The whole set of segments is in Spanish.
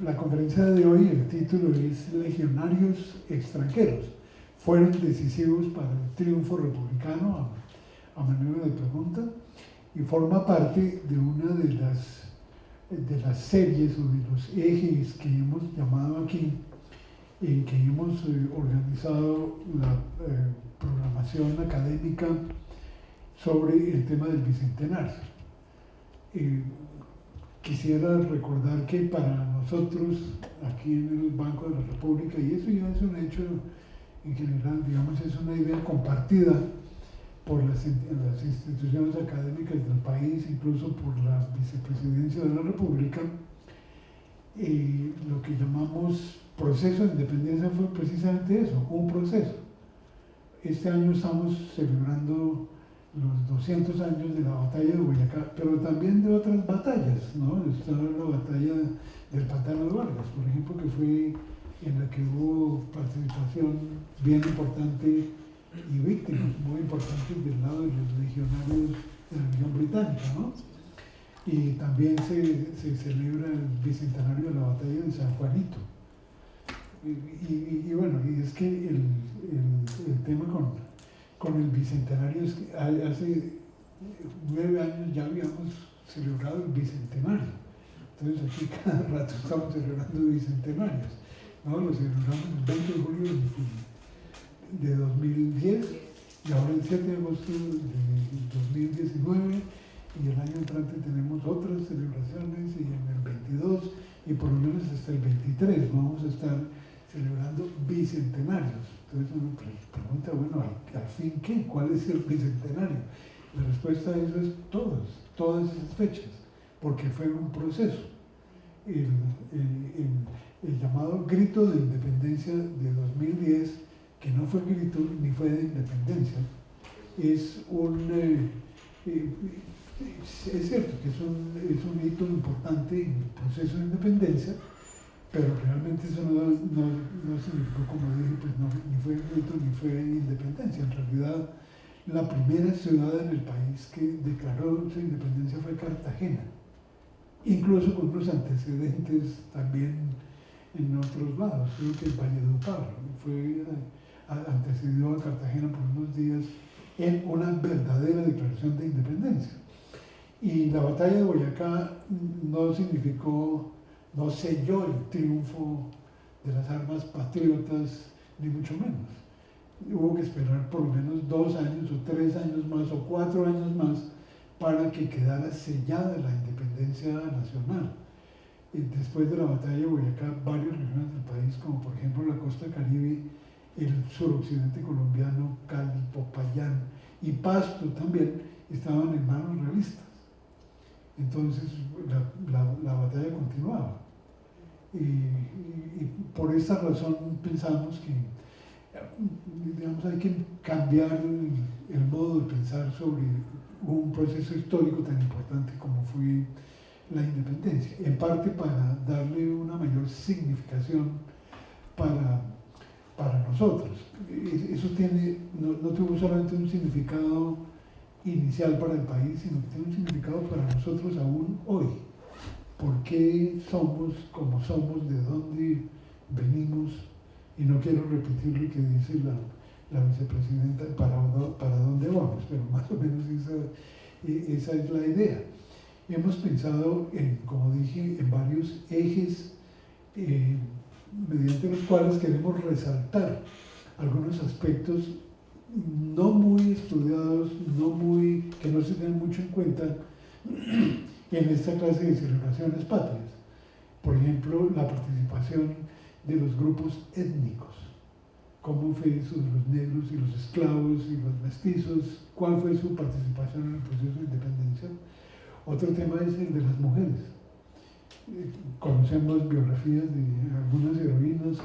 La conferencia de hoy, el título es Legionarios extranjeros. Fueron decisivos para el triunfo republicano, a manera de pregunta, y forma parte de una de las series o de los ejes que hemos llamado aquí, en que hemos organizado la programación académica sobre el tema del Bicentenario. Quisiera recordar que para nosotros, aquí en el Banco de la República, y eso ya es un hecho en general, digamos, es una idea compartida por las instituciones académicas del país, incluso por la Vicepresidencia de la República, lo que llamamos proceso de independencia fue precisamente eso, un proceso. Este año estamos celebrando los 200 años de la batalla de Boyacá, pero también de otras batallas, ¿no? Está la batalla del Pantano de Vargas, por ejemplo, que fue en la que hubo participación bien importante y víctimas muy importantes del lado de los legionarios de la región británica, ¿no? Y también se celebra el bicentenario de la batalla de San Juanito. Y bueno, y es que el tema con el bicentenario es que hace 9 años ya habíamos celebrado el bicentenario. Entonces aquí cada rato estamos celebrando bicentenarios, ¿no? Lo celebramos el 20 de julio de 2010 y ahora el 7 de agosto de 2019 y el año entrante tenemos otras celebraciones y en el 22 y por lo menos hasta el 23 vamos a estar celebrando bicentenarios. Entonces uno pregunta, bueno, ¿al fin qué? ¿Cuál es el bicentenario? La respuesta a eso es todas esas fechas, porque fue un proceso. El llamado grito de independencia de 2010, que no fue grito ni fue de independencia, es cierto que es un hito importante en el proceso de independencia, pero realmente eso no significó, como dije, pues no, ni fue grito ni fue independencia. En realidad, la primera ciudad en el país que declaró su independencia fue Cartagena, incluso con unos antecedentes también en otros lados. Creo que el Valledupar antecedió a Cartagena por unos días en una verdadera declaración de independencia. Y la batalla de Boyacá no significó, no selló el triunfo de las armas patriotas, ni mucho menos. Hubo que esperar por lo menos 2 años o 3 años más o 4 años más para que quedara sellada la independencia nacional. Y después de la batalla de Boyacá, varias regiones del país, como por ejemplo la costa caribe, el suroccidente colombiano, Cali, Popayán y Pasto también, estaban en manos realistas. Entonces la batalla continuaba. Y por esa razón pensamos que, digamos, hay que cambiar el modo de pensar sobre un proceso histórico tan importante como fue la independencia, en parte para darle una mayor significación para nosotros. Eso no tuvo solamente un significado inicial para el país, sino que tiene un significado para nosotros aún hoy. ¿Por qué somos como somos? ¿De dónde venimos? Y no quiero repetir lo que dice la vicepresidenta, para dónde vamos, pero más o menos esa es la idea. Hemos pensado, como dije, en varios ejes mediante los cuales queremos resaltar algunos aspectos no muy estudiados, que no se tienen mucho en cuenta en esta clase de celebraciones patrias. Por ejemplo, la participación de los grupos étnicos. ¿Cómo fue eso de los negros y los esclavos y los mestizos? ¿Cuál fue su participación en el proceso de independencia? Otro tema es el de las mujeres. Conocemos biografías de algunas heroínas,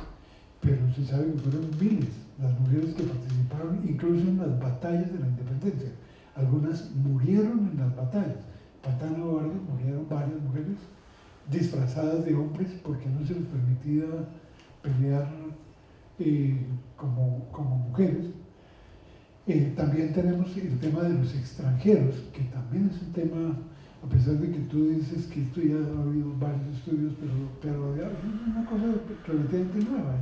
pero se sabe que fueron miles las mujeres que participaron incluso en las batallas de la independencia. Algunas murieron en las batallas. Pantano de Vargas murieron varias mujeres disfrazadas de hombres porque no se les permitía pelear como mujeres. También tenemos el tema de los extranjeros, que también es un tema a pesar de que tú dices que esto ya ha habido varios estudios, pero ya es una cosa relativamente nueva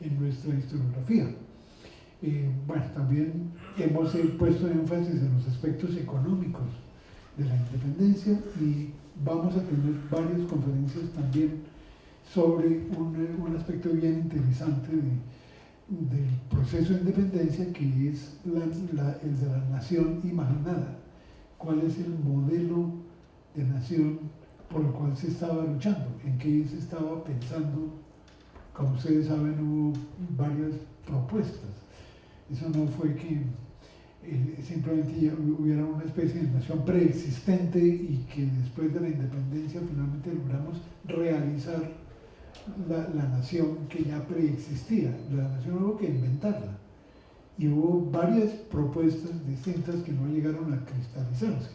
en nuestra historiografía. Bueno, también hemos puesto énfasis en los aspectos económicos de la independencia y vamos a tener varias conferencias también sobre un aspecto bien interesante del proceso de independencia, que es el de la nación imaginada. ¿Cuál es el modelo de nación por el cual se estaba luchando? ¿En qué se estaba pensando? Como ustedes saben, hubo varias propuestas. Eso no fue que simplemente ya hubiera una especie de nación preexistente y que después de la independencia finalmente logramos realizar la nación que ya preexistía. La nación hubo que inventarla. Y hubo varias propuestas distintas que no llegaron a cristalizarse.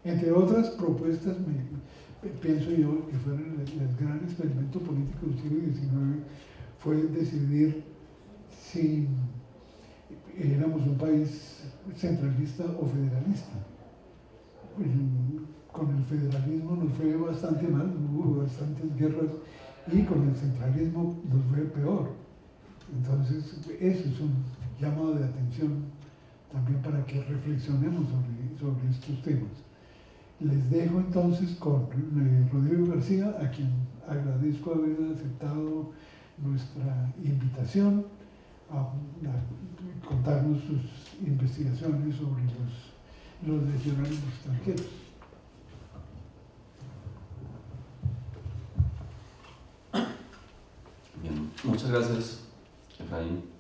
Entre otras propuestas, pienso yo, que fueron el gran experimento político del siglo XIX, fue decidir si éramos un país centralista o federalista. Con el federalismo nos fue bastante mal, hubo bastantes guerras, y con el centralismo nos fue peor. Entonces, eso es un llamado de atención también para que reflexionemos sobre estos temas. Les dejo entonces con Rodrigo García, a quien agradezco haber aceptado nuestra invitación a contarnos sus investigaciones sobre los legionarios extranjeros. Bien, muchas gracias, Efraín.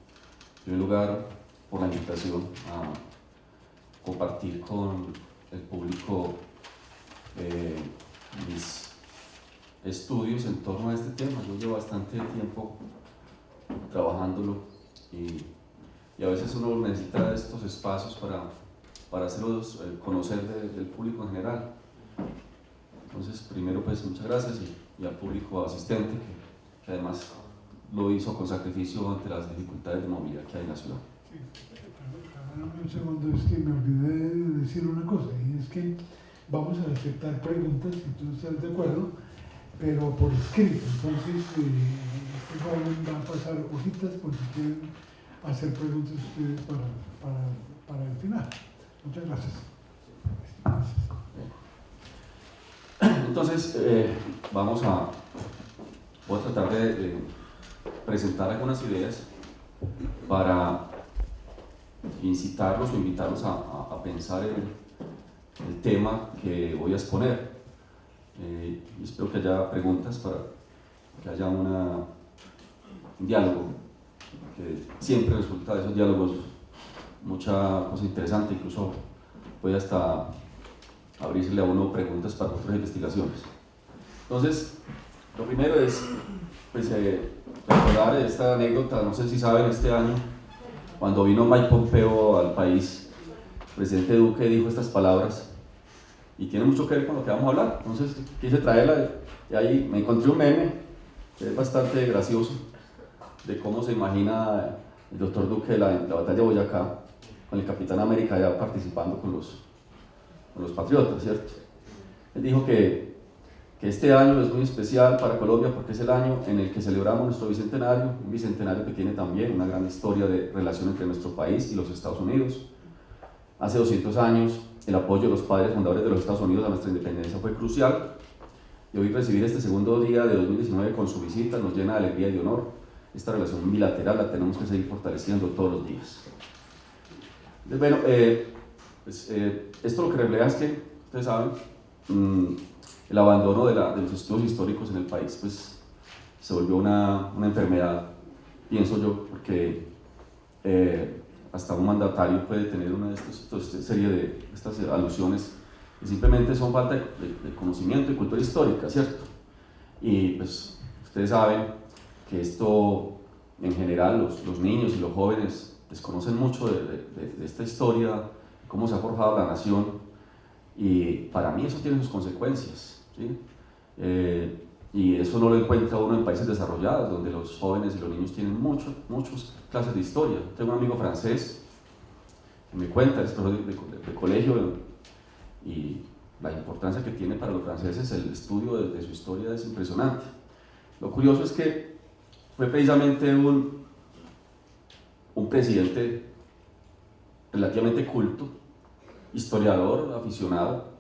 En primer lugar, por la invitación a compartir con el público mis estudios en torno a este tema. Yo llevo bastante tiempo trabajándolo y a veces uno necesita estos espacios para hacerlos conocer del público en general. Entonces, primero, pues muchas gracias y al público asistente que además lo hizo con sacrificio ante las dificultades de movilidad que hay en la ciudad. Sí, perdóname un segundo, es que me olvidé de decir una cosa, y es que vamos a aceptar preguntas, si tú estás de acuerdo, pero por escrito. Entonces, este joven va a pasar hojitas por si quieren hacer preguntas ustedes para el final. Muchas gracias. Entonces, voy a tratar de presentar algunas ideas para incitarlos o invitarlos a pensar el tema que voy a exponer. Espero que haya preguntas para que haya un diálogo, que siempre resulta de esos diálogos mucha cosa interesante, incluso puede hasta abrirle a uno preguntas para otras investigaciones. Entonces, lo primero es pues, recordar esta anécdota. No sé si saben, este año, cuando vino Mike Pompeo al país, el presidente Duque dijo estas palabras y tiene mucho que ver con lo que vamos a hablar. Entonces quise traerla y ahí me encontré un meme que es bastante gracioso de cómo se imagina el doctor Duque la batalla de Boyacá con el Capitán América ya participando con los patriotas, ¿cierto? Él dijo que este año es muy especial para Colombia porque es el año en el que celebramos nuestro bicentenario, un bicentenario que tiene también una gran historia de relación entre nuestro país y los Estados Unidos. Hace 200 años, el apoyo de los padres fundadores de los Estados Unidos a nuestra independencia fue crucial, y hoy recibir este segundo día de 2019 con su visita nos llena de alegría y de honor. Esta relación bilateral la tenemos que seguir fortaleciendo todos los días. Entonces, bueno, esto lo que refleja es que, ustedes saben, el abandono de los estudios históricos en el país pues, se volvió una enfermedad, pienso yo, porque hasta un mandatario puede tener una de estas serie de estas alusiones que simplemente son falta de conocimiento y cultura histórica, ¿cierto? Y pues ustedes saben que esto en general los niños y los jóvenes desconocen mucho de esta historia, cómo se ha forjado la nación, y para mí eso tiene sus consecuencias, ¿sí? Y eso no lo encuentra uno en países desarrollados, donde los jóvenes y los niños tienen muchas clases de historia. Tengo un amigo francés que me cuenta, es profesor de colegio, y la importancia que tiene para los franceses el estudio de su historia es impresionante. Lo curioso es que fue precisamente un presidente relativamente culto, historiador, aficionado,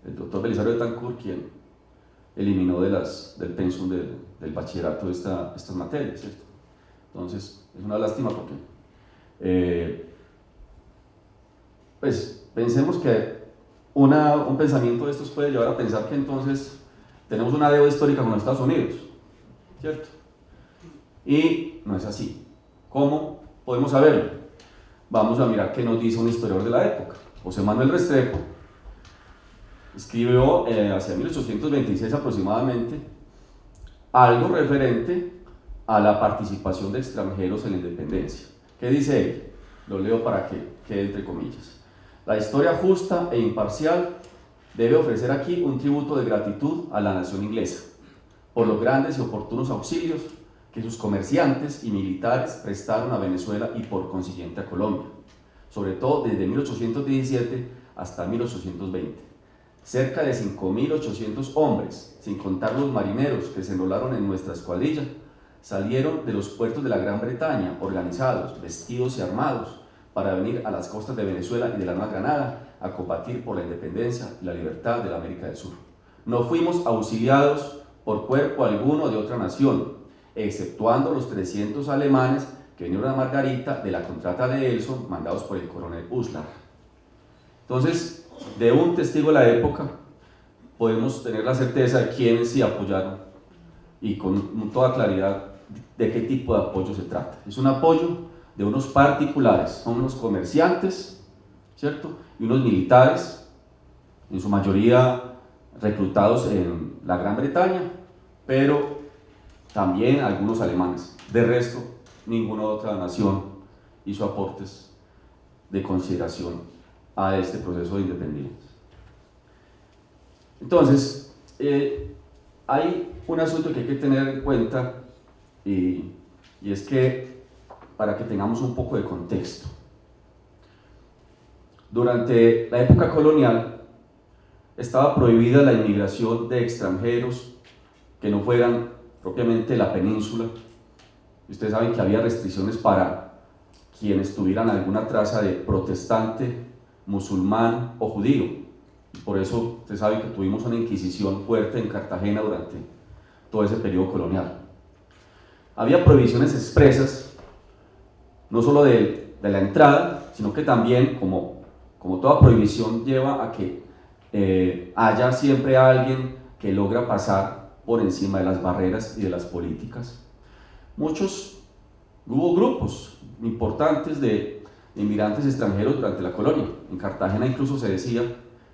el doctor Belisario Betancourt, quien eliminó del pensum del bachillerato estas materias, ¿cierto? Entonces, es una lástima porque, pues, pensemos que un pensamiento de estos puede llevar a pensar que entonces tenemos una deuda histórica con los Estados Unidos, ¿cierto? Y no es así. ¿Cómo podemos saberlo? Vamos a mirar qué nos dice un historiador de la época. José Manuel Restrepo escribió hacia 1826 aproximadamente algo referente a la participación de extranjeros en la independencia. ¿Qué dice él? Lo leo para que quede entre comillas. La historia justa e imparcial debe ofrecer aquí un tributo de gratitud a la nación inglesa por los grandes y oportunos auxilios que sus comerciantes y militares prestaron a Venezuela y por consiguiente a Colombia, sobre todo desde 1817 hasta 1820. Cerca de 5.800 hombres, sin contar los marineros que se enrolaron en nuestra escuadrilla, salieron de los puertos de la Gran Bretaña, organizados, vestidos y armados, para venir a las costas de Venezuela y de la Nueva Granada a combatir por la independencia y la libertad de la América del Sur. No fuimos auxiliados por cuerpo alguno de otra nación, exceptuando los 300 alemanes que vinieron a Margarita de la contrata de Elson, mandados por el coronel Uslar. Entonces, de un testigo de la época, podemos tener la certeza de quiénes sí apoyaron y con toda claridad de qué tipo de apoyo se trata. Es un apoyo de unos particulares, son unos comerciantes, ¿cierto? Y unos militares, en su mayoría reclutados en la Gran Bretaña, pero también algunos alemanes. De resto, ninguna otra nación hizo aportes de consideración a este proceso de independencia. Entonces, hay un asunto que hay que tener en cuenta y es que, para que tengamos un poco de contexto, durante la época colonial estaba prohibida la inmigración de extranjeros que no fueran propiamente la península. Ustedes saben que había restricciones para quienes tuvieran alguna traza de protestante, musulmán o judío. Por eso ustedes saben que tuvimos una inquisición fuerte en Cartagena durante todo ese periodo colonial. Había prohibiciones expresas, no solo de la entrada, sino que también, como toda prohibición lleva a que haya siempre alguien que logra pasar por encima de las barreras y de las políticas. Hubo grupos importantes de inmigrantes extranjeros durante la colonia. En Cartagena incluso se decía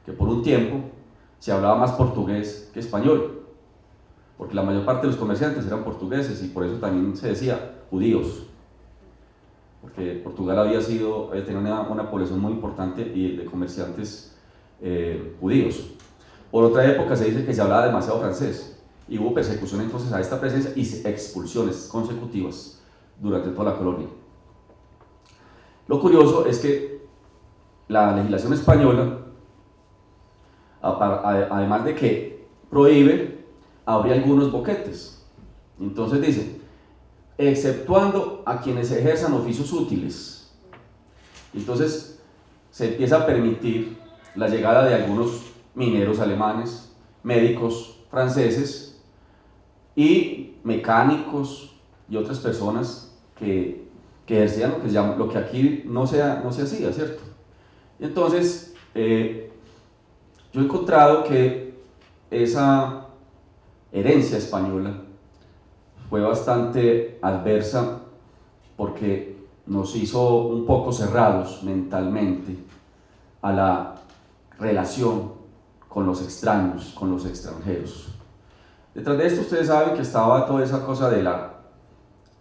que por un tiempo se hablaba más portugués que español, porque la mayor parte de los comerciantes eran portugueses y por eso también se decía judíos, porque Portugal había tenido una población muy importante de comerciantes judíos. Por otra época se dice que se hablaba demasiado francés y hubo persecución entonces a esta presencia y expulsiones consecutivas durante toda la colonia. Lo curioso es que la legislación española, además de que prohíbe, abre algunos boquetes. Entonces dice, exceptuando a quienes ejerzan oficios útiles. Entonces se empieza a permitir la llegada de algunos mineros alemanes, médicos franceses y mecánicos y otras personas que ejercían lo que aquí no se hacía, ¿cierto? Entonces, yo he encontrado que esa herencia española fue bastante adversa porque nos hizo un poco cerrados mentalmente a la relación con los extraños, con los extranjeros. Detrás de esto ustedes saben que estaba toda esa cosa de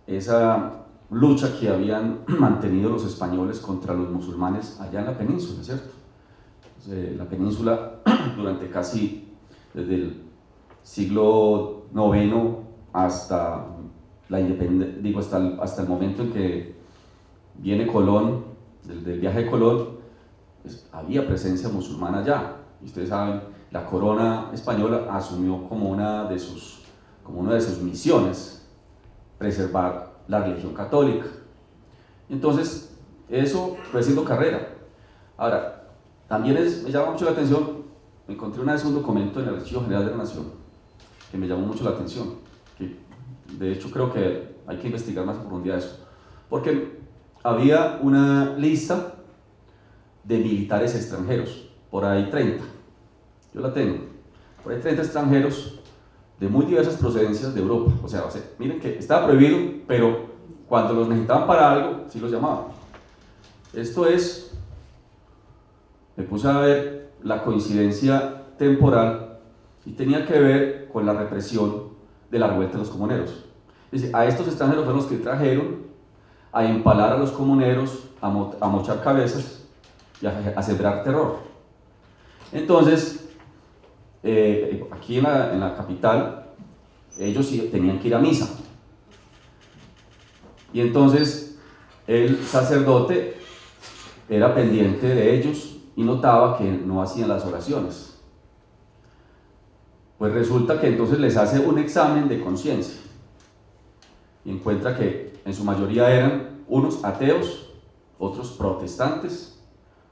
esa lucha que habían mantenido los españoles contra los musulmanes allá en la península, ¿cierto? La península durante casi desde el siglo IX hasta la independencia, hasta el momento en que viene Colón, del viaje de Colón, pues, había presencia musulmana allá. Y ustedes saben la corona española asumió como una de sus misiones preservar la religión católica. Entonces, eso fue siendo carrera. Ahora, también me llama mucho la atención, me encontré una vez un documento en el Archivo General de la Nación que me llamó mucho la atención, que de hecho creo que hay que investigar más a profundidad eso, porque había una lista de militares extranjeros, por ahí 30, yo la tengo, por ahí 30 extranjeros de muy diversas procedencias de Europa. O sea, miren que estaba prohibido, pero cuando los necesitaban para algo, sí los llamaban. Esto es, me puse a ver la coincidencia temporal y tenía que ver con la represión de la revuelta de los comuneros. Es decir, a estos extranjeros fueron los que trajeron a empalar a los comuneros, a mochar cabezas y a sembrar terror. Entonces, aquí en la capital, ellos sí tenían que ir a misa. Y entonces, el sacerdote era pendiente de ellos y notaba que no hacían las oraciones. Pues resulta que entonces les hace un examen de conciencia y encuentra que en su mayoría eran unos ateos, otros protestantes,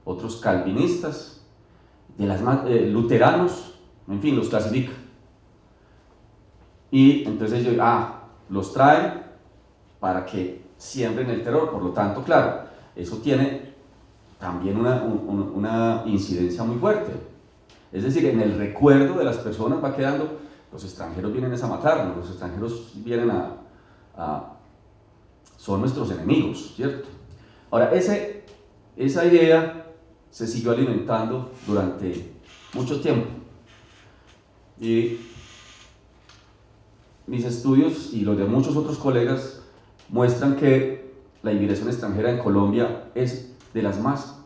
otros calvinistas, luteranos, en fin, los clasifica. Y entonces ellos, los traen para que siembren el terror. Por lo tanto, claro, eso tiene también una incidencia muy fuerte. Es decir, en el recuerdo de las personas va quedando, los extranjeros vienen a matarnos, los extranjeros vienen son nuestros enemigos, ¿cierto? Ahora, esa idea se siguió alimentando durante mucho tiempo. Y mis estudios y los de muchos otros colegas muestran que la inmigración extranjera en Colombia es de las más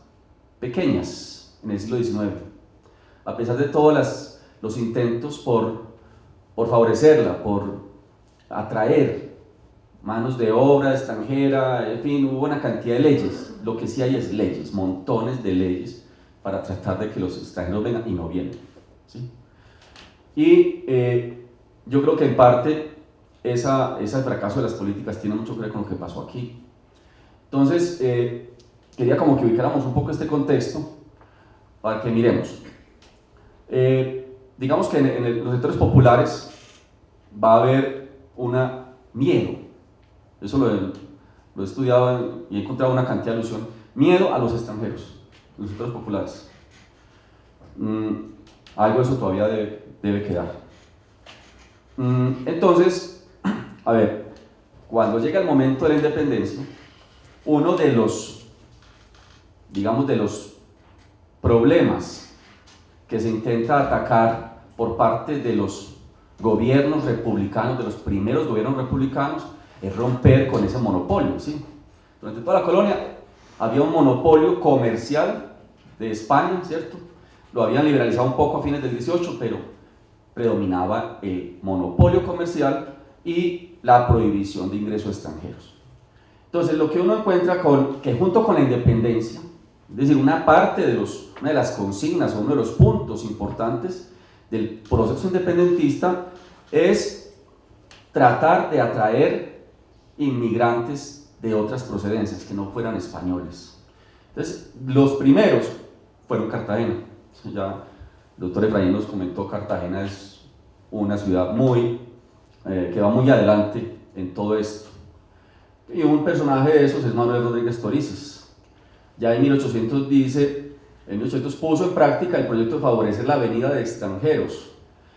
pequeñas en el siglo XIX. A pesar de todos los intentos por favorecerla, por atraer manos de obra extranjera, en fin, hubo una cantidad de leyes. Lo que sí hay es leyes, montones de leyes para tratar de que los extranjeros vengan y no vienen, ¿sí? Y yo creo que en parte ese fracaso de las políticas tiene mucho que ver con lo que pasó aquí. Entonces, quería como que ubicáramos un poco este contexto para que miremos. Digamos que en los sectores populares va a haber miedo. Eso lo he estudiado y he encontrado una cantidad de alusión. Miedo a los extranjeros, los sectores populares. Algo de eso todavía debe quedar. Entonces, a ver, cuando llega el momento de la independencia, uno de los problemas que se intenta atacar por parte de los gobiernos republicanos, de los primeros gobiernos republicanos, es romper con ese monopolio, ¿sí? Durante toda la colonia había un monopolio comercial de España, ¿cierto? Lo habían liberalizado un poco a fines del 18, pero predominaba el monopolio comercial y la prohibición de ingresos extranjeros. Entonces, lo que uno encuentra que junto con la independencia, es decir, una de las consignas o uno de los puntos importantes del proceso independentista es tratar de atraer inmigrantes de otras procedencias que no fueran españoles. Entonces, los primeros fueron Cartagena. Ya el doctor Efraín nos comentó, Cartagena es una ciudad que va muy adelante en todo esto. Y un personaje de esos es Manuel Rodríguez Torices. Ya en 1800 puso en práctica el proyecto de favorecer la venida de extranjeros.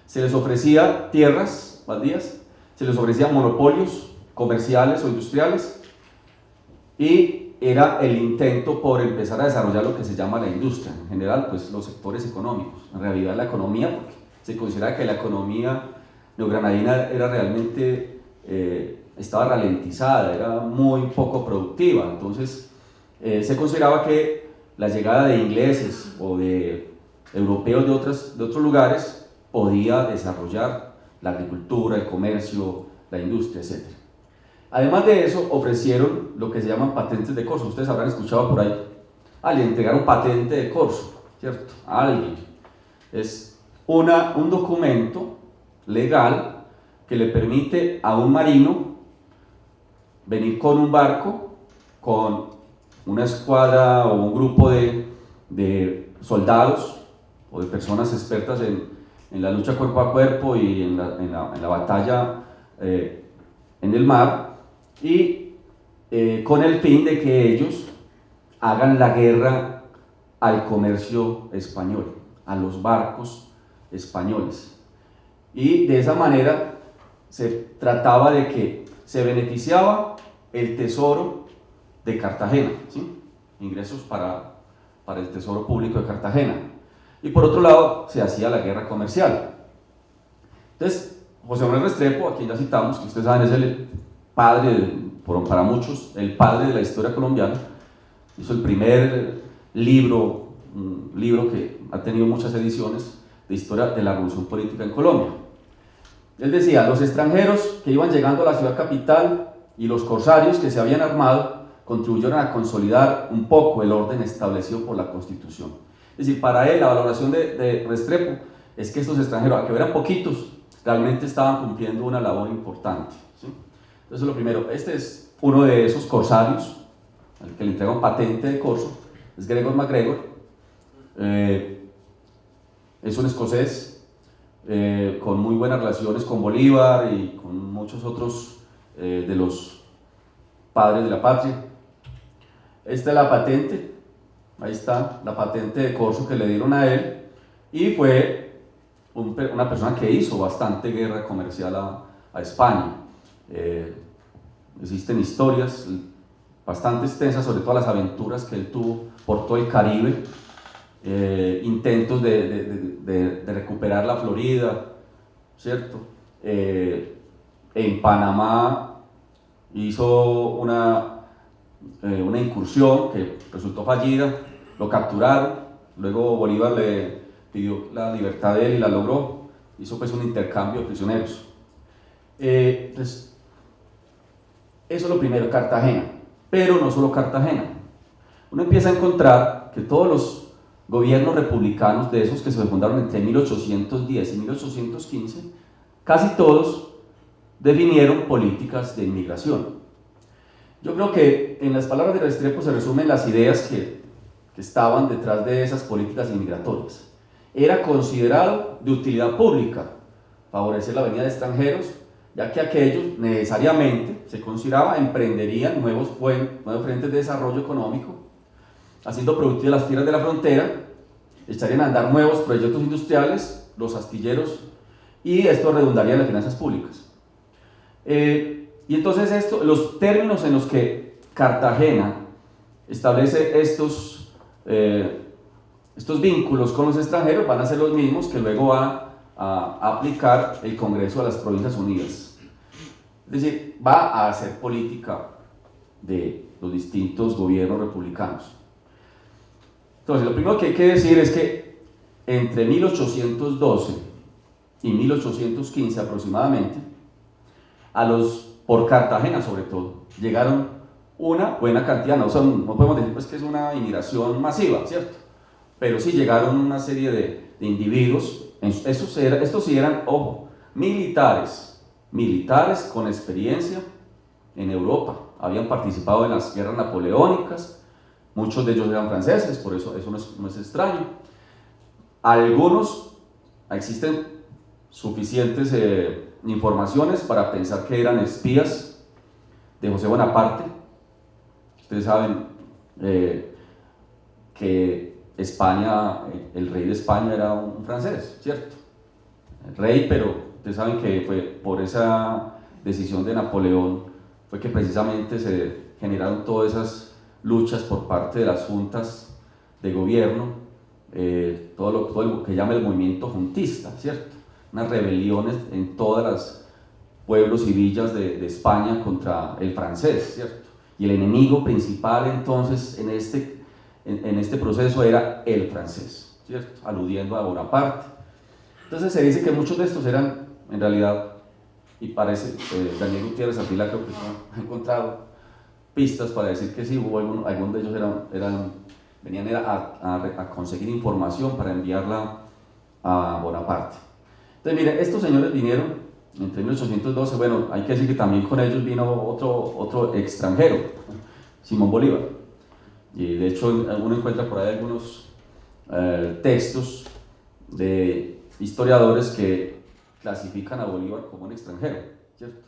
Se les ofrecía tierras baldías, se les ofrecían monopolios comerciales o industriales, y era el intento por empezar a desarrollar lo que se llama la industria, en general, pues los sectores económicos, en realidad la economía, porque se considera que la economía neogranadina era realmente, estaba ralentizada, era muy poco productiva. Entonces se consideraba que la llegada de ingleses o de europeos de otros lugares podía desarrollar la agricultura, el comercio, la industria, etc. Además de eso, ofrecieron lo que se llaman patentes de corso. Ustedes habrán escuchado por ahí. Le entregaron patente de corso, ¿cierto? A alguien. Es un documento legal que le permite a un marino venir con un barco, con una escuadra o un grupo de soldados o de personas expertas en la lucha cuerpo a cuerpo y en la batalla en el mar, y con el fin de que ellos hagan la guerra al comercio español, a los barcos españoles. Y de esa manera se trataba de que se beneficiaba el tesoro de Cartagena, ¿sí? Ingresos para el tesoro público de Cartagena. Y por otro lado se hacía la guerra comercial. Entonces, José Manuel Restrepo, a quien ya citamos, que ustedes saben es el padre, para muchos, el padre de la historia colombiana, hizo el primer libro, un libro que ha tenido muchas ediciones, de historia de la revolución política en Colombia. Él decía: los extranjeros que iban llegando a la ciudad capital y los corsarios que se habían armado contribuyeron a consolidar un poco el orden establecido por la Constitución. Es decir, para él la valoración de Restrepo es que estos extranjeros, aunque eran poquitos, realmente estaban cumpliendo una labor importante, ¿sí? Entonces, lo primero, este es uno de esos corsarios al que le entregan patente de corso, es Gregor MacGregor. Es un escocés con muy buenas relaciones con Bolívar y con muchos otros de los padres de la patria. Esta es la patente, ahí está la patente de corso que le dieron a él, y fue una persona que hizo bastante guerra comercial a España. Existen historias bastante extensas sobre todas las aventuras que él tuvo por todo el Caribe, intentos de recuperar la Florida, ¿cierto? En Panamá hizo una incursión que resultó fallida, lo capturaron, luego Bolívar le pidió la libertad de él y la logró, hizo pues un intercambio de prisioneros. Entonces, eso es lo primero, Cartagena, pero no solo Cartagena. Uno empieza a encontrar que todos los gobiernos republicanos, de esos que se fundaron entre 1810 y 1815, casi todos definieron políticas de inmigración. Yo creo que en las palabras de Restrepo se resumen las ideas que estaban detrás de esas políticas inmigratorias. Era considerado de utilidad pública favorecer la venida de extranjeros, ya que aquellos necesariamente se consideraba emprenderían nuevos frentes de desarrollo económico, haciendo productivas las tierras de la frontera, echarían a andar nuevos proyectos industriales, los astilleros, y esto redundaría en las finanzas públicas. Y entonces los términos en los que Cartagena establece estos vínculos con los extranjeros van a ser los mismos que luego va a aplicar el Congreso de las Provincias Unidas. Es decir, va a hacer política de los distintos gobiernos republicanos. Entonces, lo primero que hay que decir es que entre 1812 y 1815 aproximadamente, por Cartagena sobre todo, llegaron una buena cantidad, no podemos decir pues que es una inmigración masiva, ¿cierto? Pero sí llegaron una serie de individuos, estos sí eran, ojo, militares con experiencia en Europa, habían participado en las guerras napoleónicas, muchos de ellos eran franceses, por eso no es extraño. Existen suficientes informaciones para pensar que eran espías de José Bonaparte. Ustedes saben que España, el rey de España era un francés, ¿cierto? El rey, pero ustedes saben que fue por esa decisión de Napoleón fue que precisamente se generaron todas esas luchas por parte de las juntas de gobierno, todo lo que llama el movimiento juntista, ¿cierto? Unas rebeliones en todos los pueblos y villas de España contra el francés, ¿cierto? Y el enemigo principal entonces en este proceso era el francés, ¿cierto? Aludiendo a Bonaparte. Entonces se dice que muchos de estos eran, en realidad, y parece, Daniel Gutiérrez Ardila creo que ha encontrado pistas para decir que sí, algunos de ellos venían a conseguir información para enviarla a Bonaparte. Entonces, miren, estos señores vinieron entre 1812, bueno, hay que decir que también con ellos vino otro extranjero, Simón Bolívar. Y de hecho uno encuentra por ahí algunos textos de historiadores que clasifican a Bolívar como un extranjero, ¿cierto?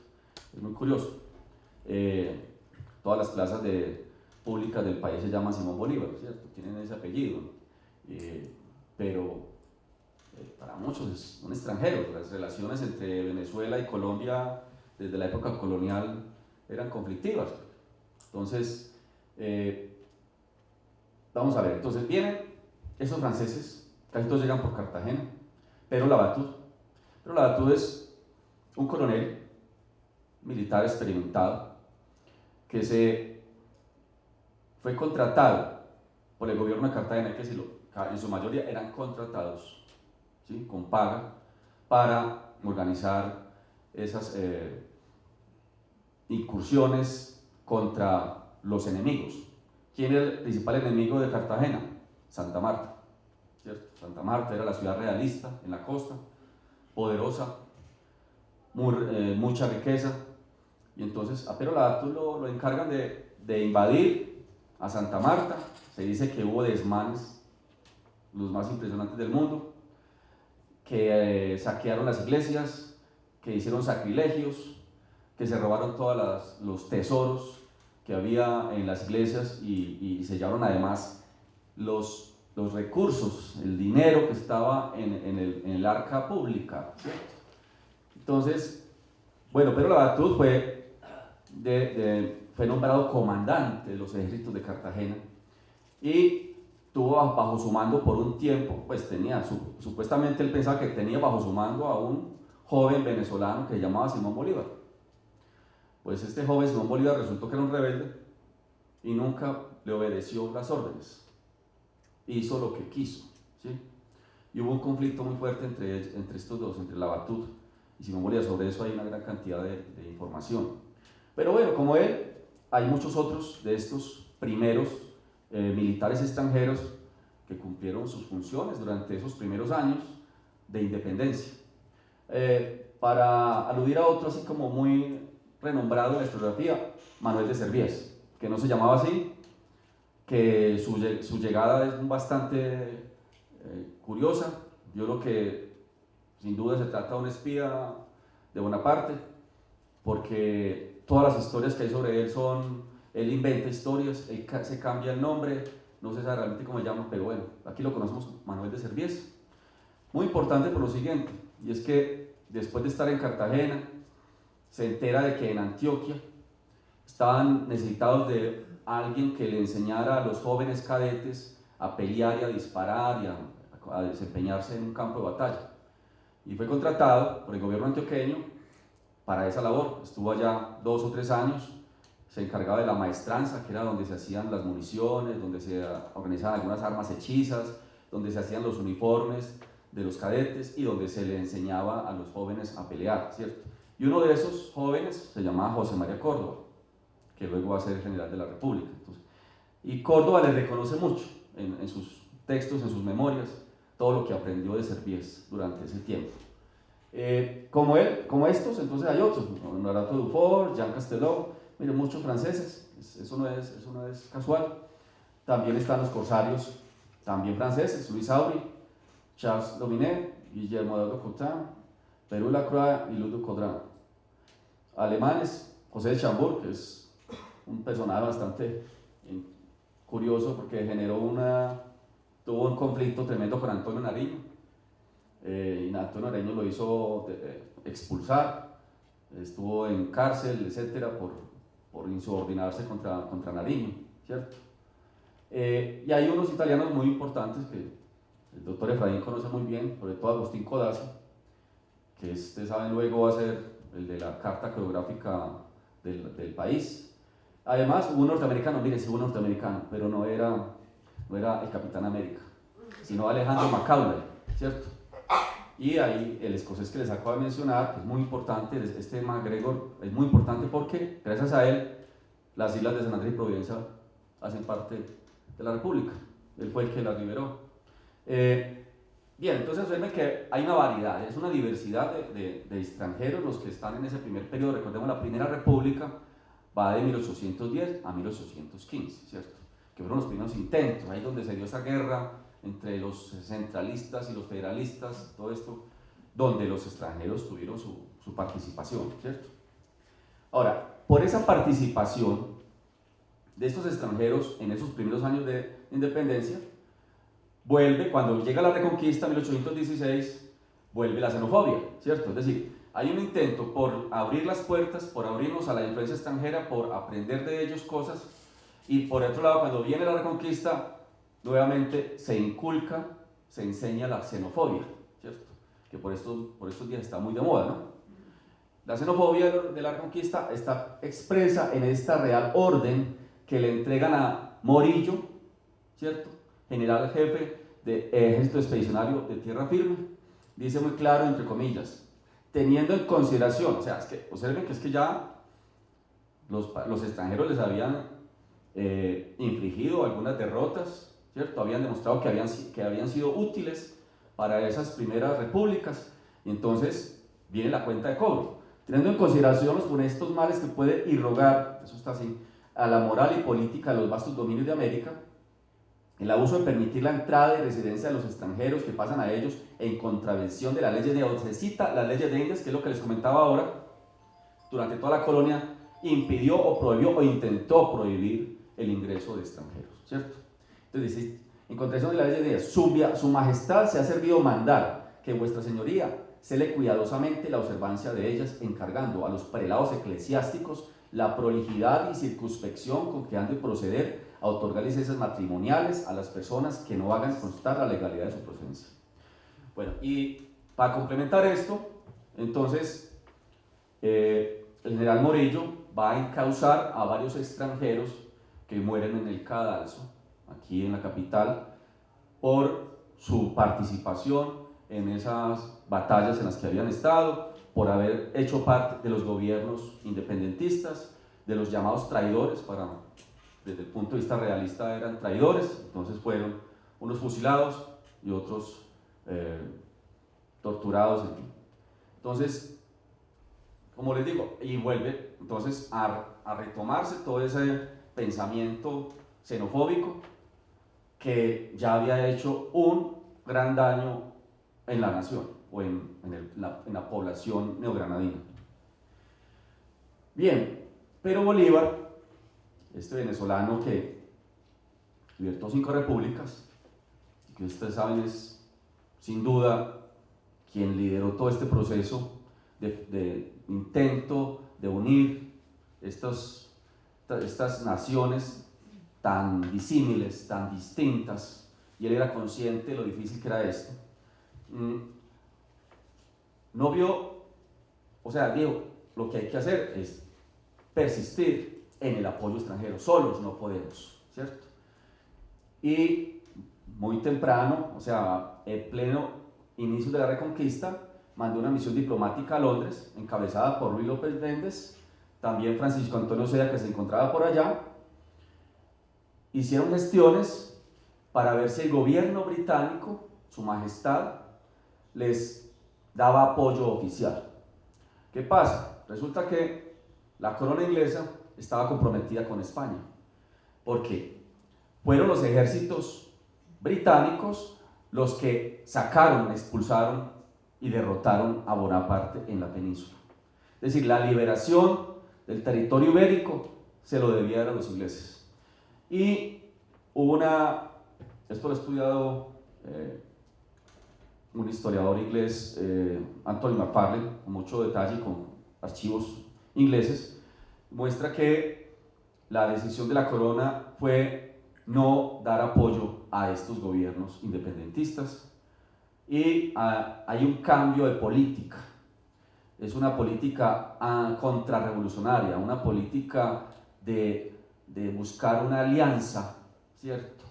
Es muy curioso. Todas las plazas públicas del país se llaman Simón Bolívar, ¿cierto? Tienen ese apellido, pero para muchos es un extranjero. Las relaciones entre Venezuela y Colombia desde la época colonial eran conflictivas. Entonces, vamos a ver, entonces vienen esos franceses, casi todos llegan por Cartagena, pero Lavatud es un coronel militar experimentado que se fue contratado por el gobierno de Cartagena, hay que decirlo, en su mayoría eran contratados, ¿sí?, con paga, para organizar esas incursiones contra los enemigos. ¿Quién era el principal enemigo de Cartagena? Santa Marta, ¿cierto? Santa Marta era la ciudad realista en la costa, poderosa, mucha riqueza, y entonces a Pero Lavatud lo encargan de invadir a Santa Marta. Se dice que hubo desmanes, los más impresionantes del mundo, que saquearon las iglesias, que hicieron sacrilegios, que se robaron todos los tesoros que había en las iglesias y se llevaron además los recursos, el dinero que estaba en el arca pública, ¿cierto? Entonces, bueno, Pero Lavatud fue nombrado comandante de los ejércitos de Cartagena y tuvo bajo su mando por un tiempo, pues supuestamente él pensaba que tenía bajo su mando a un joven venezolano que se llamaba Simón Bolívar. Pues este joven Simón Bolívar resultó que era un rebelde y nunca le obedeció las órdenes, hizo lo que quiso, ¿sí? Y hubo un conflicto muy fuerte entre estos dos, entre Lavatud y Simón Bolívar. Sobre eso hay una gran cantidad de información. Pero bueno, como él, hay muchos otros de estos primeros militares extranjeros que cumplieron sus funciones durante esos primeros años de independencia. Para aludir a otro así como muy renombrado en la historiografía, Manuel de Serviés, que no se llamaba así, que su llegada es bastante curiosa. Yo creo que sin duda se trata de un espía de Bonaparte, porque todas las historias que hay sobre él él inventa historias, él se cambia el nombre, no se sabe realmente cómo se llama, pero bueno, aquí lo conocemos, Manuel de Serviés. Muy importante por lo siguiente, y es que después de estar en Cartagena, se entera de que en Antioquia estaban necesitados de alguien que le enseñara a los jóvenes cadetes a pelear y a disparar y a desempeñarse en un campo de batalla. Y fue contratado por el gobierno antioqueño para esa labor. Estuvo allá 2 o 3 años, se encargaba de la maestranza, que era donde se hacían las municiones, donde se organizaban algunas armas hechizas, donde se hacían los uniformes de los cadetes y donde se le enseñaba a los jóvenes a pelear, ¿cierto? Y uno de esos jóvenes se llamaba José María Córdoba, que luego va a ser el general de la República. Entonces, y Córdoba le reconoce mucho en sus textos, en sus memorias, todo lo que aprendió de Serviés durante ese tiempo. Como él, como estos, entonces hay otros, Honorato Dufour, Jean Castelao, miren, muchos franceses, eso no es casual. También están los corsarios, también franceses, Louis Aubry, Charles Dominet, Guillermo de Cotin, Perú Lacroix y Ludo Caudron. Alemanes, José de Chambord, que es un personaje bastante curioso porque tuvo un conflicto tremendo con Antonio Nariño, y Antonio Nariño lo hizo expulsar, estuvo en cárcel, etcétera, por insubordinarse contra Nariño, ¿cierto? Y hay unos italianos muy importantes que el doctor Efraín conoce muy bien, sobre todo Agustín Codazzi, que ustedes saben luego va a ser el de la carta coreográfica del país. Además hubo un norteamericano, mire, sí hubo un norteamericano, pero no era el Capitán América, sino Alejandro Macaulay, ¿cierto? Y ahí el escocés que les acabo de mencionar, que es muy importante, este MacGregor es muy importante porque gracias a él las islas de San Andrés y Providencia hacen parte de la República, él fue el que las liberó. Bien, entonces observen que hay una variedad, es una diversidad de extranjeros los que están en ese primer periodo. Recordemos, la Primera República va de 1810 a 1815, ¿cierto? Que fueron los primeros intentos, ahí donde se dio esa guerra entre los centralistas y los federalistas, todo esto, donde los extranjeros tuvieron su participación, ¿cierto? Ahora, por esa participación de estos extranjeros en esos primeros años de independencia, vuelve, cuando llega la Reconquista en 1816, vuelve la xenofobia, ¿cierto? Es decir, hay un intento por abrir las puertas, por abrirnos a la influencia extranjera, por aprender de ellos cosas, y por otro lado, cuando viene la Reconquista, nuevamente se inculca, se enseña la xenofobia, ¿cierto? Que por estos días está muy de moda, ¿no? La xenofobia de la Reconquista está expresa en esta real orden que le entregan a Morillo, ¿cierto? General jefe de Ejército Expedicionario de Tierra Firme. Dice muy claro, entre comillas, teniendo en consideración, o sea, es que observen que es que ya los extranjeros les habían infligido algunas derrotas, ¿cierto? Habían demostrado que habían sido útiles para esas primeras repúblicas, y entonces viene la cuenta de cobro. Teniendo en consideración los funestos males que puede irrogar, eso está así, a la moral y política de los vastos dominios de América, el abuso de permitir la entrada y residencia de los extranjeros que pasan a ellos en contravención de las leyes de Indias, se cita las leyes de Indias, que es lo que les comentaba ahora, durante toda la colonia impidió o prohibió o intentó prohibir el ingreso de extranjeros, ¿cierto? Entonces dice, en contravención de las leyes de Indias, su majestad se ha servido mandar que vuestra señoría cele cuidadosamente la observancia de ellas, encargando a los prelados eclesiásticos la prolijidad y circunspección con que han de proceder a otorgar licencias matrimoniales a las personas que no hagan constar la legalidad de su procedencia. Bueno, y para complementar esto, entonces, el general Morillo va a encausar a varios extranjeros que mueren en el cadalso, aquí en la capital, por su participación en esas batallas en las que habían estado, por haber hecho parte de los gobiernos independentistas, de los llamados traidores, desde el punto de vista realista eran traidores, entonces fueron unos fusilados y otros torturados, en fin. Entonces, como les digo, y vuelve entonces a retomarse todo ese pensamiento xenofóbico que ya había hecho un gran daño en la nación o en la población neogranadina. Bien, pero Bolívar, este venezolano que libertó 5 repúblicas, que ustedes saben es sin duda quien lideró todo este proceso de intento de unir estas naciones tan disímiles, tan distintas, y él era consciente de lo difícil que era esto. No vio, o sea, dijo, lo que hay que hacer es persistir en el apoyo extranjero, solos no podemos, ¿cierto? Y muy temprano, o sea, en pleno inicio de la Reconquista, mandó una misión diplomática a Londres, encabezada por Ruy López Méndez, también Francisco Antonio Seda, que se encontraba por allá. Hicieron gestiones para ver si el gobierno británico, su majestad, les daba apoyo oficial. ¿Qué pasa? Resulta que la corona inglesa estaba comprometida con España, porque fueron los ejércitos británicos los que sacaron, expulsaron y derrotaron a Bonaparte en la península. Es decir, la liberación del territorio ibérico se lo debían a los ingleses. Y hubo esto lo ha estudiado un historiador inglés, Anthony McFarlane, con mucho detalle, con archivos ingleses, muestra que la decisión de la corona fue no dar apoyo a estos gobiernos independentistas, y hay un cambio de política. Es una política contrarrevolucionaria, una política de buscar una alianza, ¿cierto?